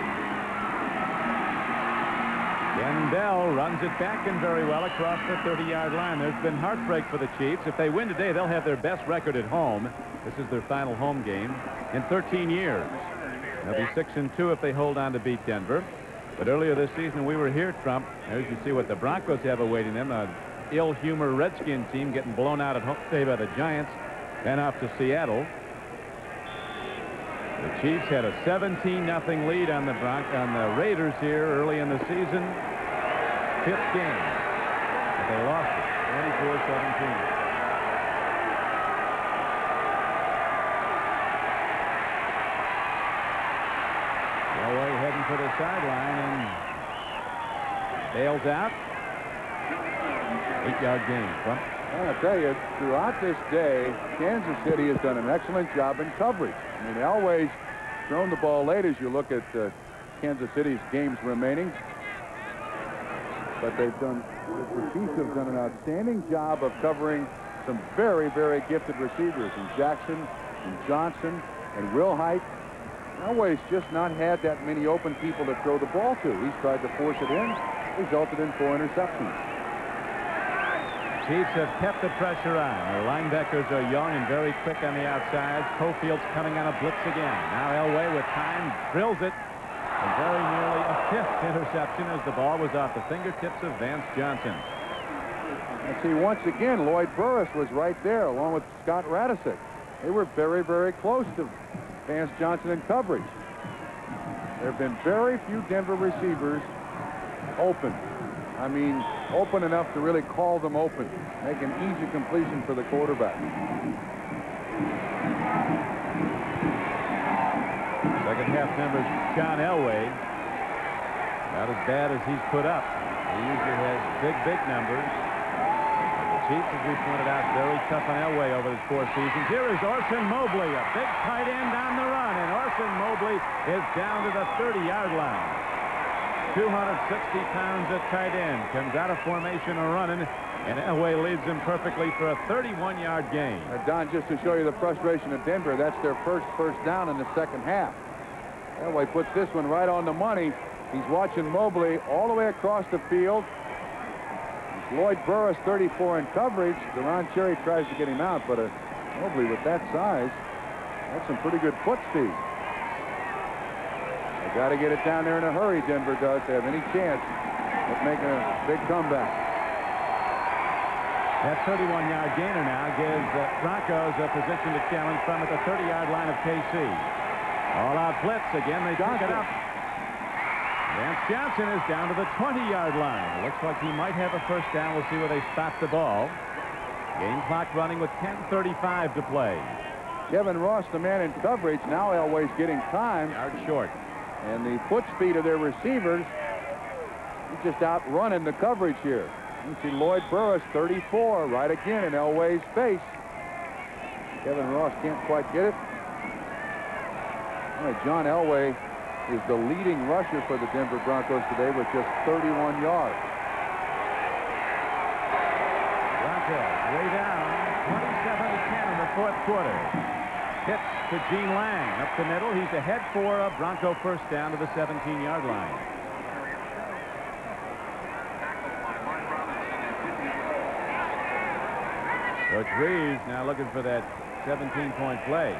Ken Bell runs it back in very well across the 30-yard line. There's been heartbreak for the Chiefs. If they win today, they'll have their best record at home. This is their final home game in 13 years. They'll be 6-2 if they hold on to beat Denver. But earlier this season, we were here, Trump. As you see what the Broncos have awaiting them, an ill-humor Redskin team getting blown out at home today by the Giants, then off to Seattle. The Chiefs had a 17-0 lead on the Raiders here early in the season. 5th game. But they lost it, 24-17. Elway heading for the sideline and bails out. 8-yard gain. Trump. I'll tell you, throughout this day, Kansas City has done an excellent job in coverage. I mean, Elway's thrown the ball late as you look at Kansas City's games remaining. But the Chiefs have done an outstanding job of covering some very, very gifted receivers in Jackson and Johnson and Wilhite. Elway's just not had that many open people to throw the ball to. He's tried to force it in, resulted in 4 interceptions. Chiefs have kept the pressure on. Their linebackers are young and very quick on the outside. Cofield's coming on a blitz again. Now Elway with time drills it. And very nearly a 5th interception as the ball was off the fingertips of Vance Johnson. And see, once again, Lloyd Burruss was right there along with Scott Radisick. They were very, very close to Vance Johnson in coverage. There have been very few Denver receivers open. I mean, open enough to really call them open, make an easy completion for the quarterback. Second half numbers, John Elway, not as bad as he's put up. He usually has big numbers. The Chiefs, as we pointed out, very tough on Elway over his 4 seasons. Here is Orson Mobley, a big tight end on the run, and Orson Mobley is down to the 30-yard line. 260 pounds at tight end, comes out of formation and running, and Elway leads him perfectly for a 31-yard gain. Don, just to show you the frustration of Denver, that's their first down in the second half. Elway puts this one right on the money. He's watching Mobley all the way across the field. It's Lloyd Burruss, 34 in coverage. Deron Cherry tries to get him out, but Mobley with that size, that's some pretty good foot speed. They got to get it down there in a hurry, Denver does, to have any chance of making a big comeback. That 31-yard gainer now gives the Broncos a position to challenge from at the 30-yard line of KC. All-out blitz again. They pick it up. Vance Johnson is down to the 20-yard line. It looks like he might have a first down. We'll see where they stop the ball. Game clock running with 10:35 to play. Kevin Ross, the man in coverage. Now Elway's getting time. Yard short. And the foot speed of their receivers, he's just outrunning the coverage here. You see Lloyd Burruss, 34, right again in Elway's face. Kevin Ross can't quite get it. All right, John Elway is the leading rusher for the Denver Broncos today with just 31 yards. Broncos way down, 27-10 in the 4th quarter. Pitch to Gene Lang up the middle. He's ahead for a Bronco first down to the 17-yard line. Coach Reeves now looking for that 17-point play.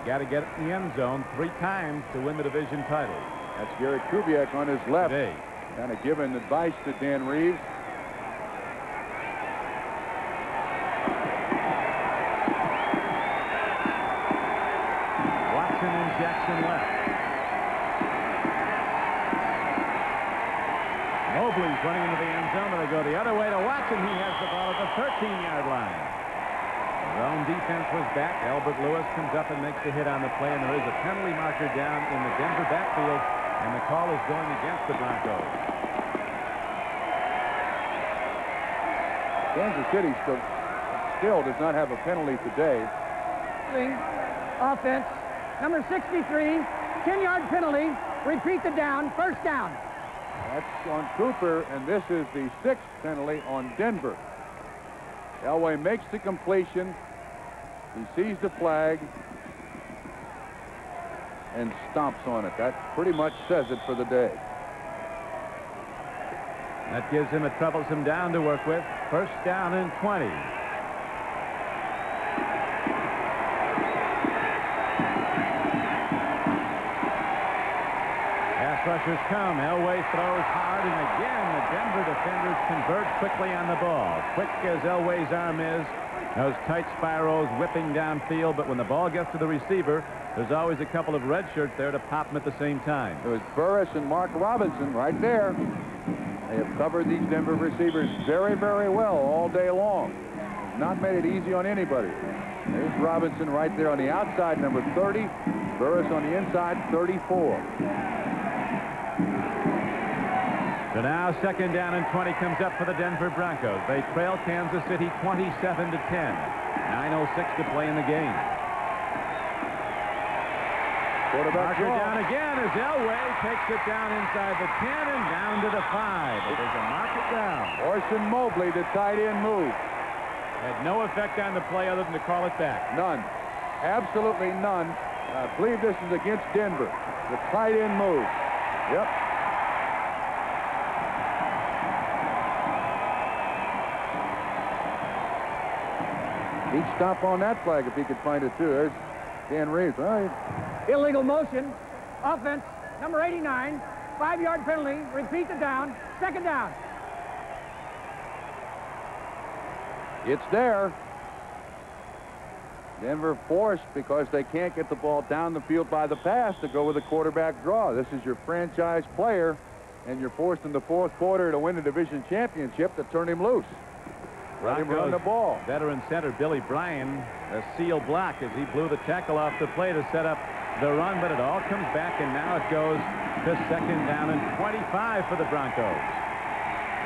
Got to get it in the end zone 3 times to win the division title. That's Garrett Kubiak on his left. Today. Kind of giving advice to Dan Reeves. Watson and Jackson left. Mobley's running into the end zone, but they go the other way to Watson. He has the ball at the 13-yard line. Zone defense was back. Albert Lewis comes up and makes the hit on the play, and there is a penalty marker down in the Denver backfield, and the call is going against the Broncos. Kansas City still does not have a penalty today. Offense, number 63, 10-yard penalty. Repeat the down, first down. That's on Cooper, and this is the 6th penalty on Denver. Elway makes the completion. He sees the flag and stomps on it. That pretty much says it for the day. That gives him a troublesome down to work with. First down and 20. Pass rushers come. Elway throws hard, and again the Denver defenders convert quickly on the ball. Quick as Elway's arm is, those tight spirals whipping downfield, but when the ball gets to the receiver, there's always a couple of red shirts there to pop them at the same time. It was Burruss and Mark Robinson right there. They have covered these Denver receivers very, very well all day long. Not made it easy on anybody. There's Robinson right there on the outside, number 30. Burruss on the inside, 34. So now second down and 20 comes up for the Denver Broncos. They trail Kansas City 27-10. 9:06 to play in the game. Quarterback Marker down again as Elway takes it down inside the 10 and down to the 5. But there's a marker down. Orson Mobley, the tight end move. Had no effect on the play other than to call it back. None. Absolutely none. I believe this is against Denver. The tight end move. Yep. He'd stop on that flag if he could find it, too. There's Dan Reeves. All right. Illegal motion. Offense, number 89, 5-yard penalty. Repeat the down, second down. It's there. Denver forced because they can't get the ball down the field by the pass to go with a quarterback draw. This is your franchise player, and you're forced in the 4th quarter to win the division championship to turn him loose. Let him run the ball. Veteran center Billy Bryan, a seal block as he blew the tackle off the play to set up the run, but it all comes back, and now it goes to second down and 25 for the Broncos.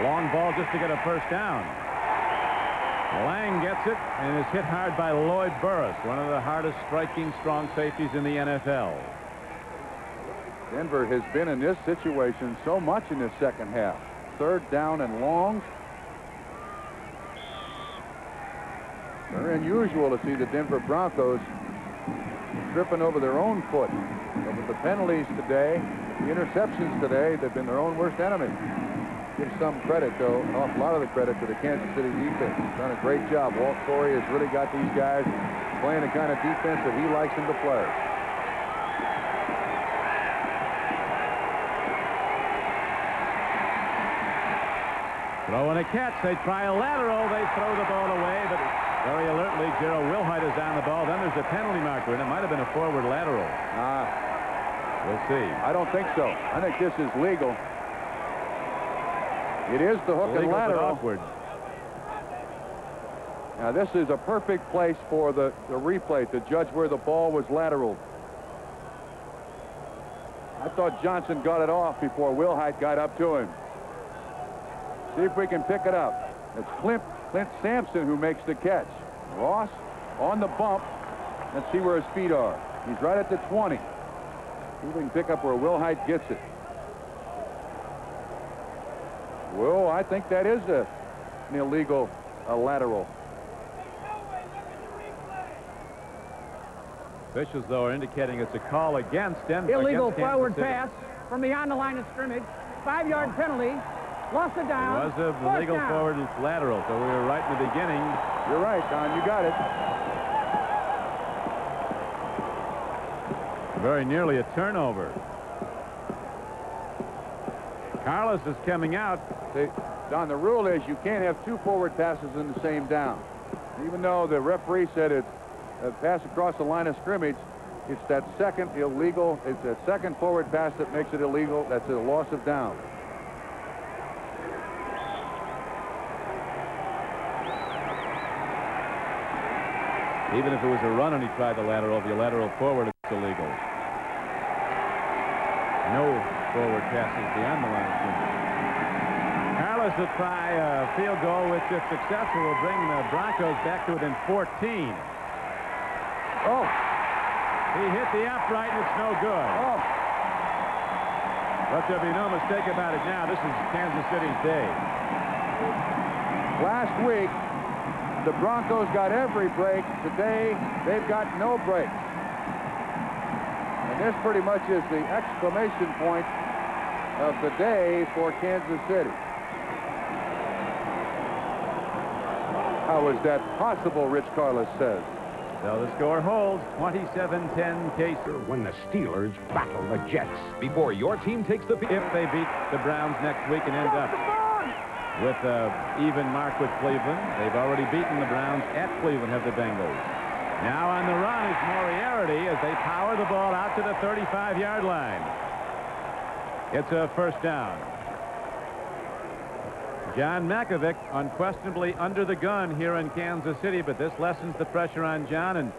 Long ball just to get a first down. Lang gets it and is hit hard by Lloyd Burruss, one of the hardest striking strong safeties in the NFL. Denver has been in this situation so much in this second half. Third down and long. Very unusual to see the Denver Broncos tripping over their own foot. But with the penalties today, the interceptions today, they've been their own worst enemy. Give some credit, though, an awful lot of the credit to the Kansas City defense. He's done a great job. Walt Corey has really got these guys playing the kind of defense that he likes them to play. Throw and a catch. They try a lateral. They throw the ball away, but very alertly, Gerald Wilhite is on the ball. Then there's a penalty marker, and it might have been a forward lateral. We'll see. I don't think so. I think this is legal. It is the hook and lateral. Awkward. Now, this is a perfect place for the replay to judge where the ball was lateral. I thought Johnson got it off before Wilhite got up to him. See if we can pick it up. It's Clint Sampson who makes the catch. Ross on the bump. Let's see where his feet are. He's right at the 20. See if we can pick up where Wilhite gets it. Well, I think that is an illegal lateral. Officials, though, are indicating it's a call against Denver. Illegal against forward Kansas City. pass from beyond the line of scrimmage. 5-yard penalty. Lost it down. It was a legal forward lateral, so we were right in the beginning. You're right, Don. You got it. Very nearly a turnover. Karlis is coming out. Don, the rule is you can't have two forward passes in the same down. Even though the referee said it's a pass across the line of scrimmage, it's that second illegal. It's that second forward pass that makes it illegal. That's a loss of down. Even if it was a run and he tried the lateral, the lateral forward, it's illegal. No forward passes beyond the line of scrimmage. Karlis will try a field goal, which, if successful, will bring the Broncos back to within 14. Oh. He hit the upright, and it's no good. Oh. Let there be no mistake about it now. This is Kansas City's day. Last week, the Broncos got every break. Today, they've got no break. And this pretty much is the exclamation point of the day for Kansas City. How is that possible, Rich Karlis says. So the score holds 27-10 Kaser. When the Steelers battle the Jets. Before your team takes the field. If they beat the Browns next week and end up with an even mark with Cleveland. They've already beaten the Browns at Cleveland, have the Bengals. Now on the run is Moriarty as they power the ball out to the 35-yard line. It's a first down. John Makovic unquestionably under the gun here in Kansas City, but this lessens the pressure on John and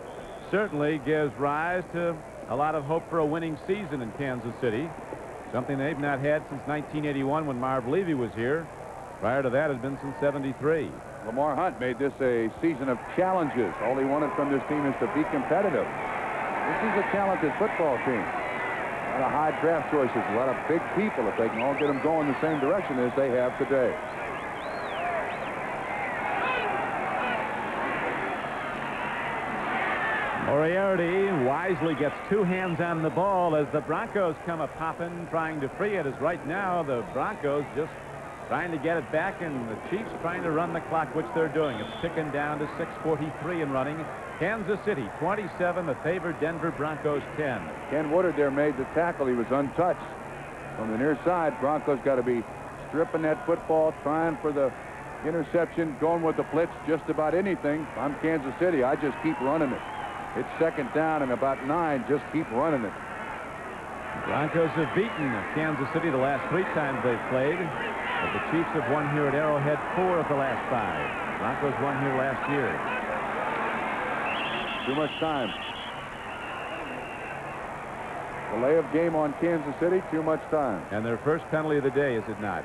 certainly gives rise to a lot of hope for a winning season in Kansas City, something they've not had since 1981 when Marv Levy was here. Prior to that, it had been since '73. Lamar Hunt made this a season of challenges. All he wanted from this team is to be competitive. This is a talented football team. A lot of high draft choices, a lot of big people if they can all get them going the same direction as they have today. Moriarty wisely gets two hands on the ball as the Broncos come a-popping, trying to free it, as right now the Broncos just trying to get it back, and the Chiefs trying to run the clock, which they're doing. It's ticking down to 6:43 and running. Kansas City 27, the favored Denver Broncos 10. Ken Woodard there made the tackle. He was untouched. From the near side, Broncos got to be stripping that football, trying for the interception, going with the blitz, just about anything. If I'm Kansas City, I just keep running it. It's second down and about 9. Just keep running it. Broncos have beaten Kansas City the last 3 times they've played. But the Chiefs have won here at Arrowhead 4 of the last 5. Broncos won here last year. Too much time. Delay of game on Kansas City, too much time. And their first penalty of the day, is it not?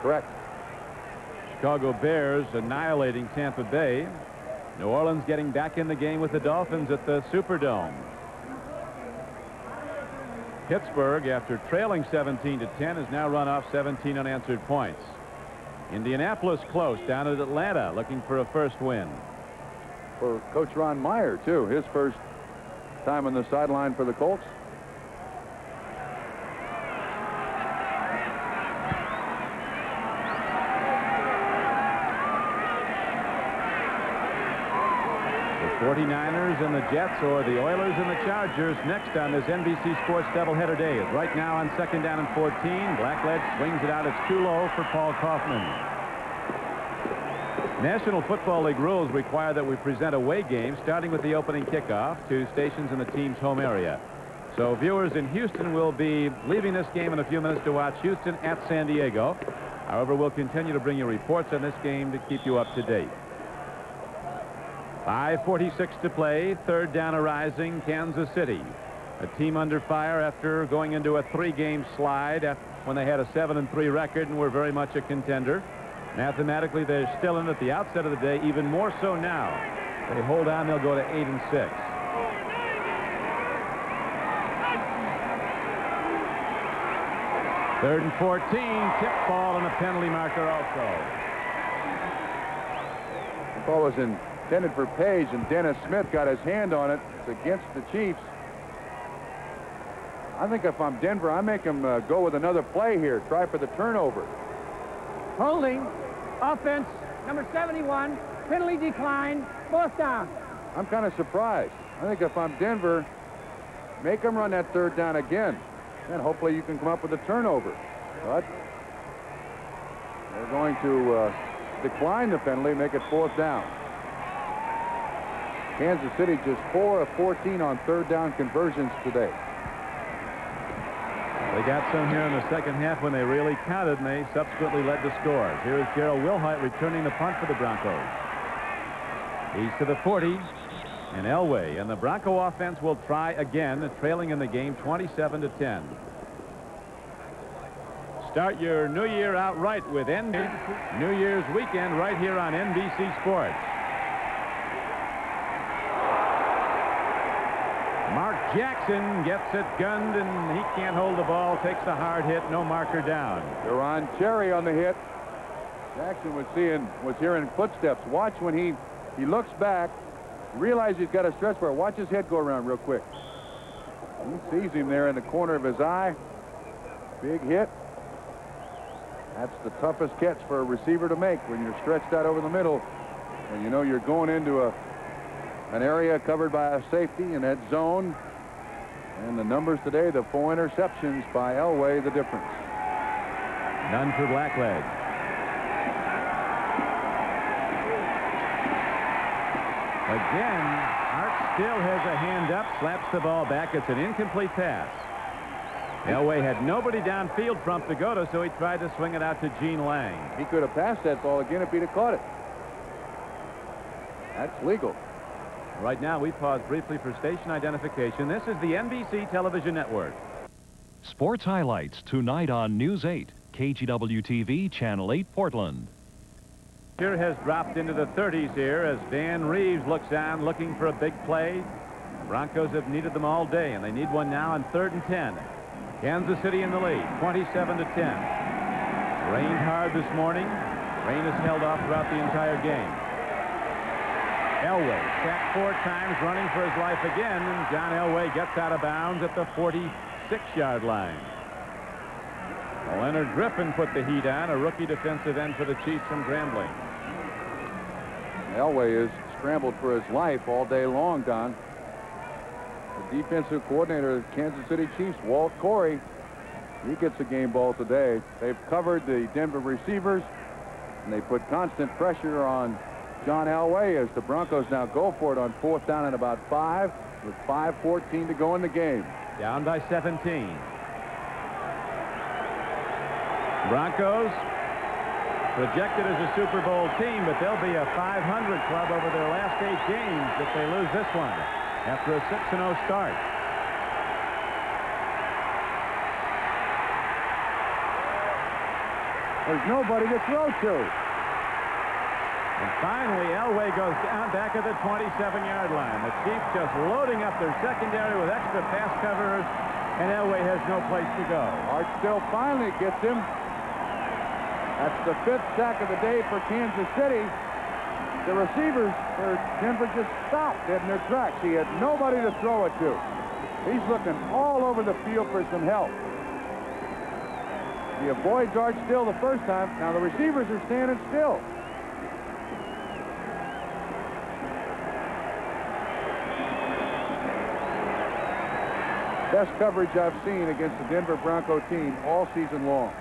Correct. Chicago Bears annihilating Tampa Bay. New Orleans getting back in the game with the Dolphins at the Superdome. Pittsburgh, after trailing 17-10, has now run off 17 unanswered points. Indianapolis close down at Atlanta, looking for a first win. For Coach Ron Meyer, too, his first time on the sideline for the Colts. The 49ers and the Jets, or the Oilers and the Chargers, next on this NBC Sports doubleheader day. Is right now on 2nd down and 14. Blackledge swings it out. It's too low for Paul Kaufman. National Football League rules require that we present away games starting with the opening kickoff to stations in the team's home area. So viewers in Houston will be leaving this game in a few minutes to watch Houston at San Diego. However, we'll continue to bring you reports on this game to keep you up to date. 5:46 to play. 3rd down arising, Kansas City. A team under fire after going into a 3-game slide when they had a 7-3 record and were very much a contender. Mathematically, they're still in at the outset of the day, even more so now. If they hold on, they'll go to 8-6. Third and 14, tip ball and a penalty marker also. The ball was intended for Paige, and Dennis Smith got his hand on it. It's against the Chiefs. I think if I'm Denver, I make him go with another play here. Try for the turnover. Holding. Offense, number 71. Penalty decline. 4th down. I'm kind of surprised. I think if I'm Denver, make them run that 3rd down again. And hopefully you can come up with a turnover. But they're going to decline the penalty, make it 4th down. Kansas City just 4 of 14 on 3rd down conversions today. They got some here in the second half when they really counted, and they subsequently led the scores. Here is Gerald Wilhite returning the punt for the Broncos. He's to the 40, and Elway. And the Bronco offense will try again, trailing in the game 27-10. Start your new year out right with New Year's weekend right here on NBC Sports. Mark Jackson gets it gunned, and he can't hold the ball. Takes a hard hit. No marker down. Duron Cherry on the hit. Jackson was hearing footsteps. Watch when he looks back, realizes he's got a stretch bar. Watch his head go around real quick. He sees him there in the corner of his eye. Big hit. That's the toughest catch for a receiver to make when you're stretched out over the middle, and you know you're going into an area covered by a safety in that zone. And the numbers today, the 4 interceptions by Elway, the difference. None for Blackledge. Again, Hart still has a hand up, slaps the ball back. It's an incomplete pass. Elway had nobody downfield from to go to, so he tried to swing it out to Gene Lang. He could have passed that ball again if he'd have caught it. That's legal. Right now, we pause briefly for station identification. This is the NBC Television Network. Sports highlights tonight on News 8, KGW-TV, Channel 8, Portland. Here has dropped into the 30s here as Dan Reeves looks down looking for a big play. The Broncos have needed them all day, and they need one now on 3rd and 10. Kansas City in the lead, 27-10. Rained hard this morning. Rain has held off throughout the entire game. Elway sacked 4 times, running for his life again, and John Elway gets out of bounds at the 46-yard line. Leonard Griffin put the heat on, a rookie defensive end for the Chiefs from Grambling. Elway has scrambled for his life all day long, Don. The defensive coordinator of the Kansas City Chiefs, Walt Corey, he gets a game ball today. They've covered the Denver receivers, and they put constant pressure on John Elway as the Broncos now go for it on 4th down and about 5 with 5:14 to go in the game. Down by 17. Broncos projected as a Super Bowl team, but they'll be a 500 club over their last 8 games if they lose this one after a 6-0 start. There's nobody to throw to. And finally, Elway goes down back at the 27-yard line. The Chiefs just loading up their secondary with extra pass coverers, and Elway has no place to go. Art still finally gets him. That's the 5th sack of the day for Kansas City. The receivers for Denver just stopped dead in their tracks. He had nobody to throw it to. He's looking all over the field for some help. He avoids Art Still the first time. Now the receivers are standing still. Best coverage I've seen against the Denver Bronco team all season long.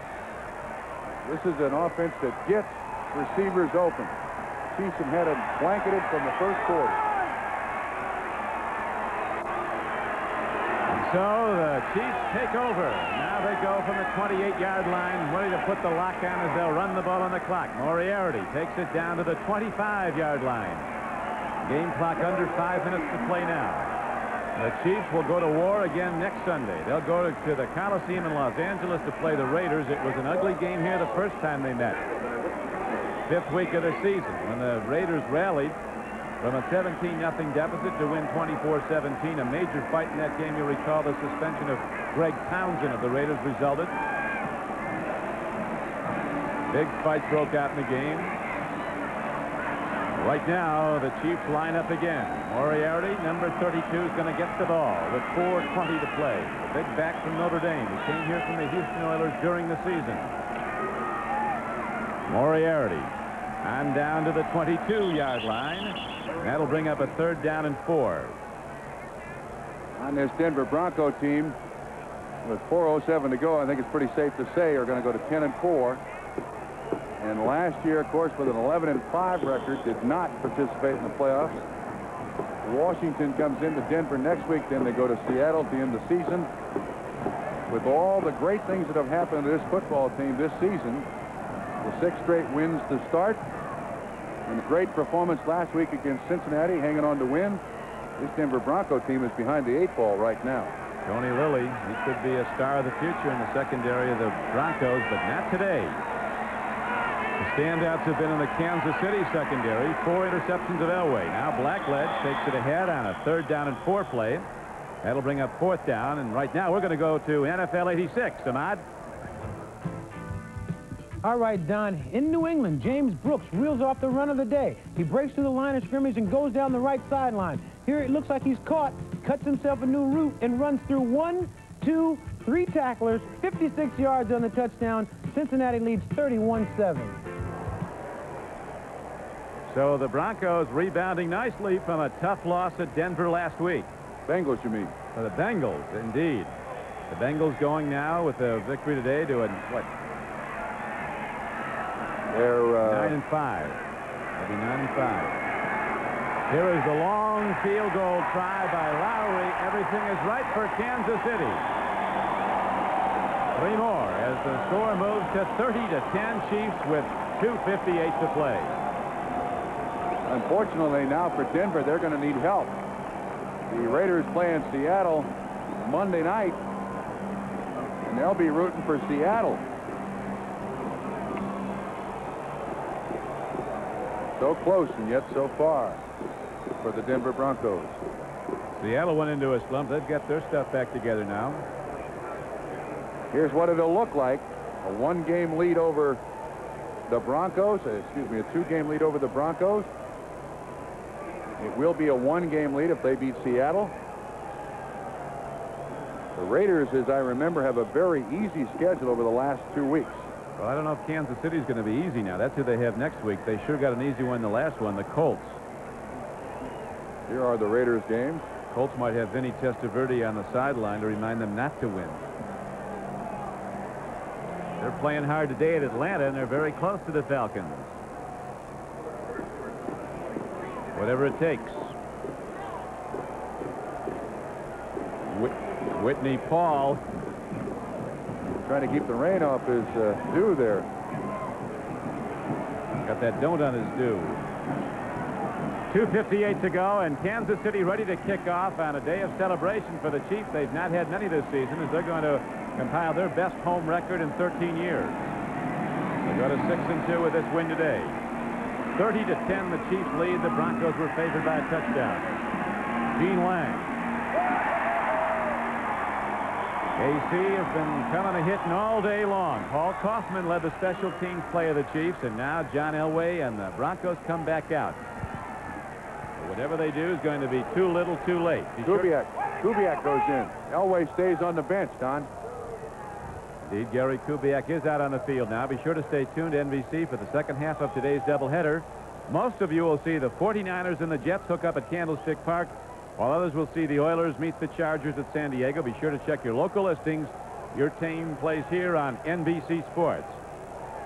This is an offense that gets receivers open. Chiefs have had it blanketed from the first quarter. And so the Chiefs take over. Now they go from the 28-yard line, ready to put the lock on as they'll run the ball on the clock. Moriarty takes it down to the 25-yard line. Game clock under 5 minutes to play now. The Chiefs will go to war again next Sunday. They'll go to the Coliseum in Los Angeles to play the Raiders. It was an ugly game here the first time they met. 5th week of the season when the Raiders rallied from a 17-0 deficit to win 24-17. A major fight in that game. You'll recall the suspension of Greg Townsend of the Raiders resulted. Big fight broke out in the game. Right now, the Chiefs line up again. Moriarty, number 32, is going to get the ball with 4:20 to play. The big back from Notre Dame. He came here from the Houston Oilers during the season. Moriarty on down to the 22-yard line. That'll bring up a 3rd down and 4. On this Denver Bronco team, with 4:07 to go, I think it's pretty safe to say are going to go to 10 and 4. And last year, of course, with an 11 and 5 record, did not participate in the playoffs. Washington comes into Denver next week, then they go to Seattle at the end of the season. With all the great things that have happened to this football team this season, the 6 straight wins to start, and a great performance last week against Cincinnati, hanging on to win. This Denver Bronco team is behind the 8 ball right now. Tony Lilly, he could be a star of the future in the secondary of the Broncos, but not today. The standouts have been in the Kansas City secondary. 4 interceptions of Elway. Now Blackledge takes it ahead on a 3rd down and 4 play. That'll bring up 4th down. And right now we're going to go to NFL 86. Ahmad. All right, Don. In New England, James Brooks reels off the run of the day. He breaks through the line of scrimmage and goes down the right sideline. Here it looks like he's caught, cuts himself a new route, and runs through 1, 2, 3 tacklers, 56 yards on the touchdown. Cincinnati leads 31-7. So the Broncos rebounding nicely from a tough loss at Denver last week. Bengals, you mean? For the Bengals, indeed. The Bengals going now with a victory today to a, what? They're 9 and 5. They'll be 9 and 5. Here is the long field goal try by Lowery. Everything is right for Kansas City. 3 more as the score moves to 30-10. Chiefs with 2:58 to play. Unfortunately, now for Denver, they're going to need help. The Raiders play in Seattle Monday night, and they'll be rooting for Seattle. So close and yet so far for the Denver Broncos. Seattle went into a slump. They've got their stuff back together now. Here's what it'll look like. A 1-game lead over the Broncos. Excuse me, a 2-game lead over the Broncos. It will be a 1-game lead if they beat Seattle. The Raiders, as I remember, have a very easy schedule over the last 2 weeks. Well, I don't know if Kansas City's going to be easy now. That's who they have next week. They sure got an easy one the last one, the Colts. Here are the Raiders games. Colts might have Vinny Testaverde on the sideline to remind them not to win. They're playing hard today at Atlanta, and they're very close to the Falcons. Whatever it takes. Whitney Paul trying to keep the rain off his due there. Got that donut on his due. 2:58 to go, and Kansas City ready to kick off on a day of celebration for the Chiefs. They've not had many this season, as they're going to compile their best home record in 13 years. They go to 6-2 with this win today. 30-10, the Chiefs lead. The Broncos were favored by a touchdown. Gene Lang. KC has been coming and hitting all day long. Paul Kaufman led the special teams play of the Chiefs, and now John Elway and the Broncos come back out. Whatever they do is going to be too little, too late. Kubiak goes in. Elway stays on the bench, Don. Indeed, Gary Kubiak is out on the field now. Be sure to stay tuned to NBC for the second half of today's doubleheader. Most of you will see the 49ers and the Jets hook up at Candlestick Park, while others will see the Oilers meet the Chargers at San Diego. Be sure to check your local listings. Your team plays here on NBC Sports.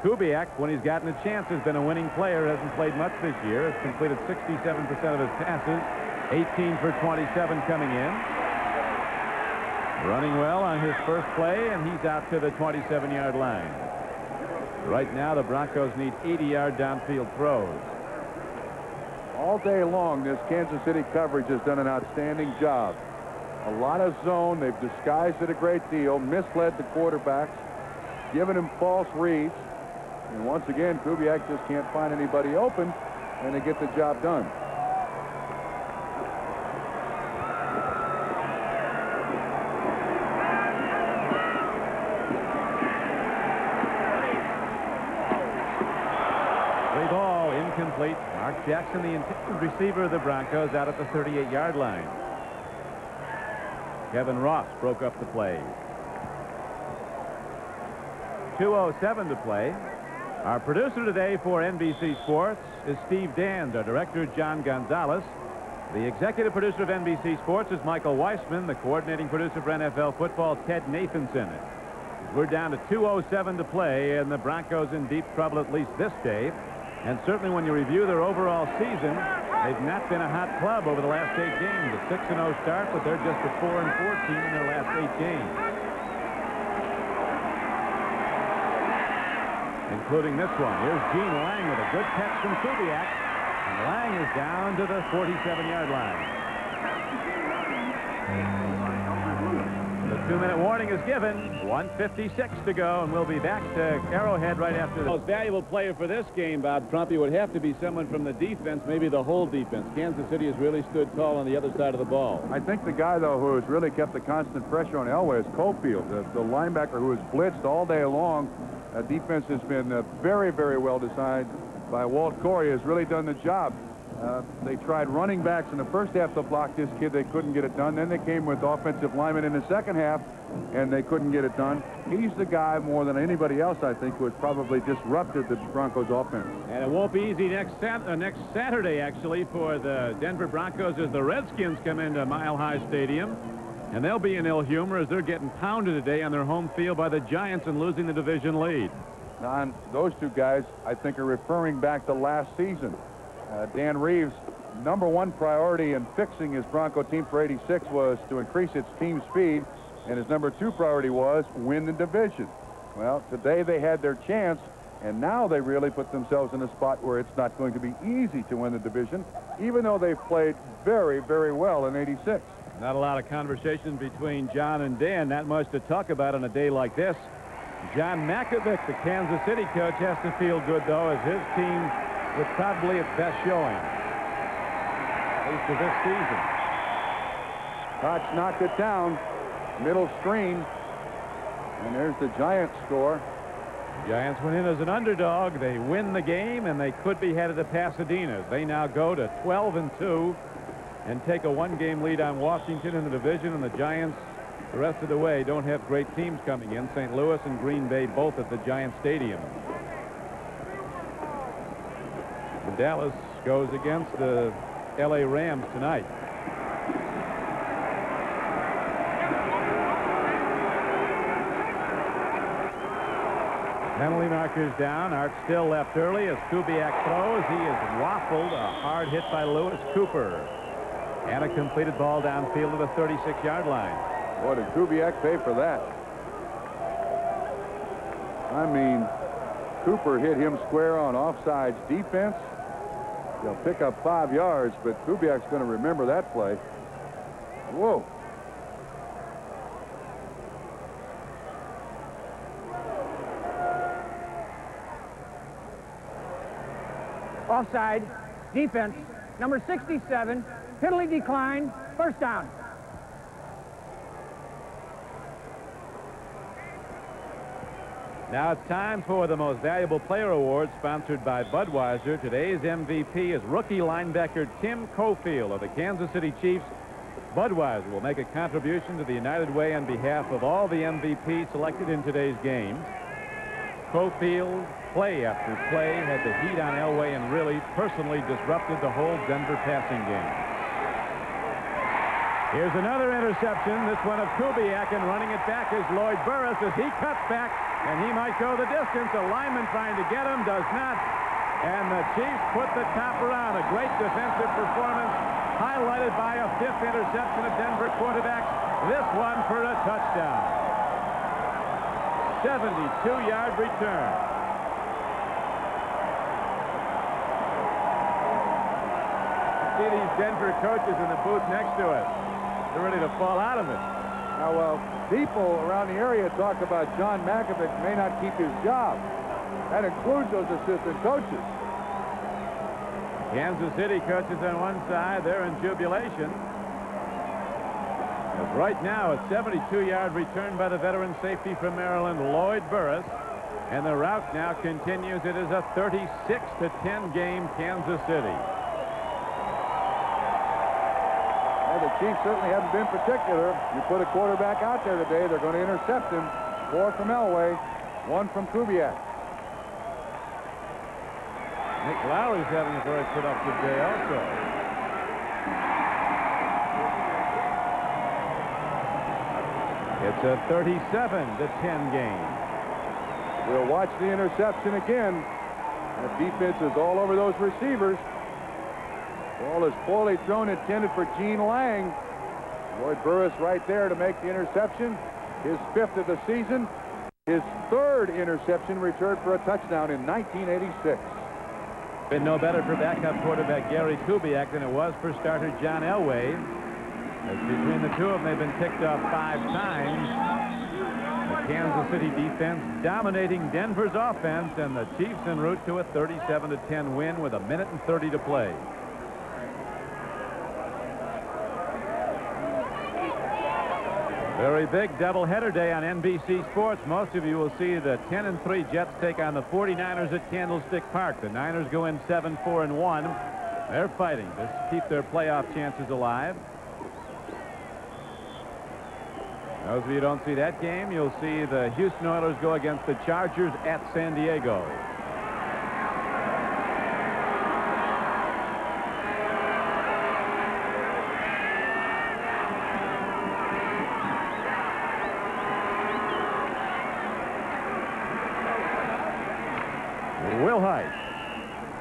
Kubiak, when he's gotten a chance, has been a winning player. Hasn't played much this year. Has completed 67% of his passes. 18 for 27 coming in. Running well on his first play, and he's out to the 27-yard line. Right now, the Broncos need 80-yard downfield throws. All day long, this Kansas City coverage has done an outstanding job. A lot of zone. They've disguised it a great deal, misled the quarterbacks, given him false reads. And once again, Kubiak just can't find anybody open, and they get the job done. Play ball, incomplete. Mark Jackson, the intended receiver of the Broncos, out at the 38-yard line. Kevin Ross broke up the play. 2:07 to play. Our producer today for NBC Sports is Steve Dans. Our director, John Gonzalez. The executive producer of NBC Sports is Michael Weissman. The coordinating producer for NFL football, Ted Nathanson. We're down to 2:07 to play, and the Broncos in deep trouble at least this day. And certainly when you review their overall season, they've not been a hot club over the last 8 games. A 6-0 start, but they're just a 4-14 in their last 8 games. Including this one. Here's Gene Lang with a good catch from Kubiak. And Lang is down to the 47-yard line. The 2-minute warning is given. 1:56 to go, and we'll be back to Arrowhead right after this. The most valuable player for this game, Bob Trumpy, would have to be someone from the defense, maybe the whole defense. Kansas City has really stood tall on the other side of the ball. I think the guy, though, who has really kept the constant pressure on Elway is Cofield, the linebacker who has blitzed all day long. Defense has been very, very well designed by Walt Corey. Has really done the job. They tried running backs in the first half to block this kid. They couldn't get it done. Then they came with offensive linemen in the second half, and they couldn't get it done. He's the guy more than anybody else, I think, who has probably disrupted the Broncos offense. And it won't be easy next Saturday, actually, for the Denver Broncos as the Redskins come into Mile High Stadium. And they'll be in ill humor as they're getting pounded today on their home field by the Giants and losing the division lead. Don, those two guys, I think, are referring back to last season. Dan Reeves' #1 priority in fixing his Bronco team for '86 was to increase its team speed, and his #2 priority was win the division. Well, today they had their chance, and now they really put themselves in a spot where it's not going to be easy to win the division, even though they've played very, very well in '86. Not a lot of conversation between John and Dan. Not much to talk about on a day like this. John Makovic, the Kansas City coach, has to feel good, though, as his team with probably its best showing, at least of this season. Koch knocked it down, middle screen, and there's the Giants score. The Giants went in as an underdog. They win the game, and they could be headed to Pasadena. They now go to 12-2 and take a 1-game lead on Washington in the division, and the Giants, the rest of the way, don't have great teams coming in. St. Louis and Green Bay both at the Giant Stadium. And Dallas goes against the L.A. Rams tonight. Penalty markers down. Art still left early as Kubiak throws. He is waffled. A hard hit by Lewis Cooper. And a completed ball downfield to the 36-yard line. Boy, did Kubiak pay for that. I mean, Cooper hit him square on offsides defense. They'll pick up 5 yards, but Kubiak's going to remember that play. Whoa. Offside. Defense. Number 67. Penalty decline. First down. Now it's time for the Most Valuable Player Award, sponsored by Budweiser. Today's MVP is rookie linebacker Tim Cofield of the Kansas City Chiefs. Budweiser will make a contribution to the United Way on behalf of all the MVPs selected in today's game. Cofield, play after play, had the heat on Elway and really personally disrupted the whole Denver passing game. Here's another interception, this one of Kubiak, and running it back is Lloyd Burruss as he cuts back, and he might go the distance. A lineman trying to get him, does not. And the Chiefs put the top around. A great defensive performance, highlighted by a 5th interception of Denver quarterbacks. This one for a touchdown. 72-yard return. See these Denver coaches in the booth next to us. They're ready to fall out of it. Now, people around the area talk about John Malkovich may not keep his job. That includes those assistant coaches. Kansas City coaches on one side, they're in jubilation. As right now, a 72-yard return by the veteran safety from Maryland, Lloyd Burruss. And the route now continues. It is a 36-10 game, Kansas City. The Chiefs certainly haven't been particular. You put a quarterback out there today, they're going to intercept him. 4 from Elway, 1 from Kubiak. Nick Lowery's having a very productive day also. It's a 37-10 game. We'll watch the interception again. The defense is all over those receivers. Ball is poorly thrown, intended for Gene Lang. Lloyd Burruss right there to make the interception. His 5th of the season. His 3rd interception returned for a touchdown in 1986. Been no better for backup quarterback Gary Kubiak than it was for starter John Elway. As between the two of them, they've been picked off 5 times. The Kansas City defense dominating Denver's offense, and the Chiefs en route to a 37-10 win with 1:30 to play. Very big doubleheader day on NBC Sports. Most of you will see the 10-3 Jets take on the 49ers at Candlestick Park. The Niners go in 7-4-1. They're fighting to keep their playoff chances alive. Those of you who don't see that game, you'll see the Houston Oilers go against the Chargers at San Diego.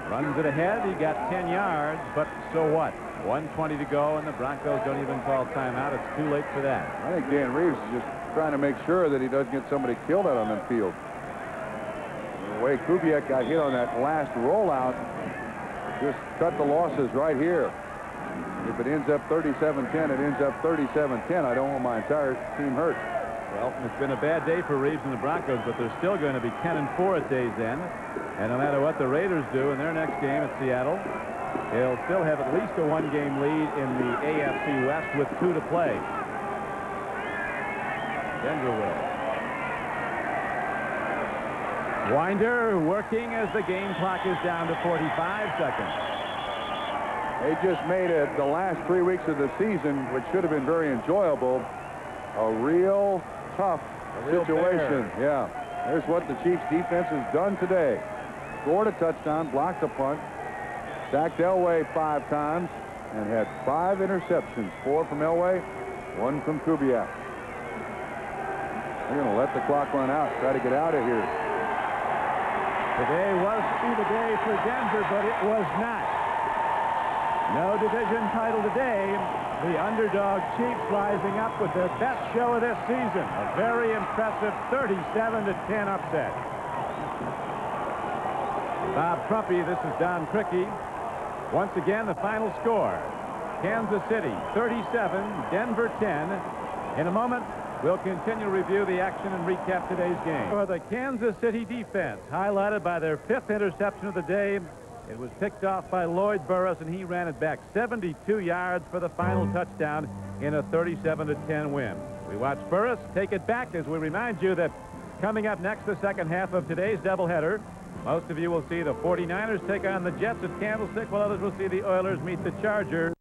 Runs it ahead. He got 10 yards, but so what? 1:20 to go, and the Broncos don't even call timeout. It's too late for that. I think Dan Reeves is just trying to make sure that he doesn't get somebody killed out on that field. The way Kubiak got hit on that last rollout just cut the losses right here. If it ends up 37-10, it ends up 37-10. I don't want my entire team hurt. Well, it's been a bad day for Reeves and the Broncos, but they're still going to be 10-4 at day's end. And no matter what the Raiders do in their next game at Seattle, they'll still have at least a 1-game lead in the AFC West with 2 to play. Denver will. Winder working as the game clock is down to 45 seconds. They just made it the last 3 weeks of the season, which should have been very enjoyable, a real tough situation. Yeah, there's what the Chiefs defense has done today. Scored a touchdown, blocked a punt, sacked Elway 5 times, and had 5 interceptions. 4 from Elway, 1 from Kubiak. They're going to let the clock run out, try to get out of here. Today was to be the day for Denver, but it was not. No division title today. The underdog Chiefs rising up with their best show of this season. A very impressive 37-10 upset. Bob Trumpy, this is Don Crickey. Once again, the final score. Kansas City 37, Denver 10. In a moment, we'll continue to review the action and recap today's game. For the Kansas City defense, highlighted by their 5th interception of the day, It was picked off by Lloyd Burruss, and he ran it back 72 yards for the final touchdown in a 37-10 win. We watch Burruss take it back as we remind you that coming up next, the second half of today's doubleheader, most of you will see the 49ers take on the Jets at Candlestick, while others will see the Oilers meet the Chargers.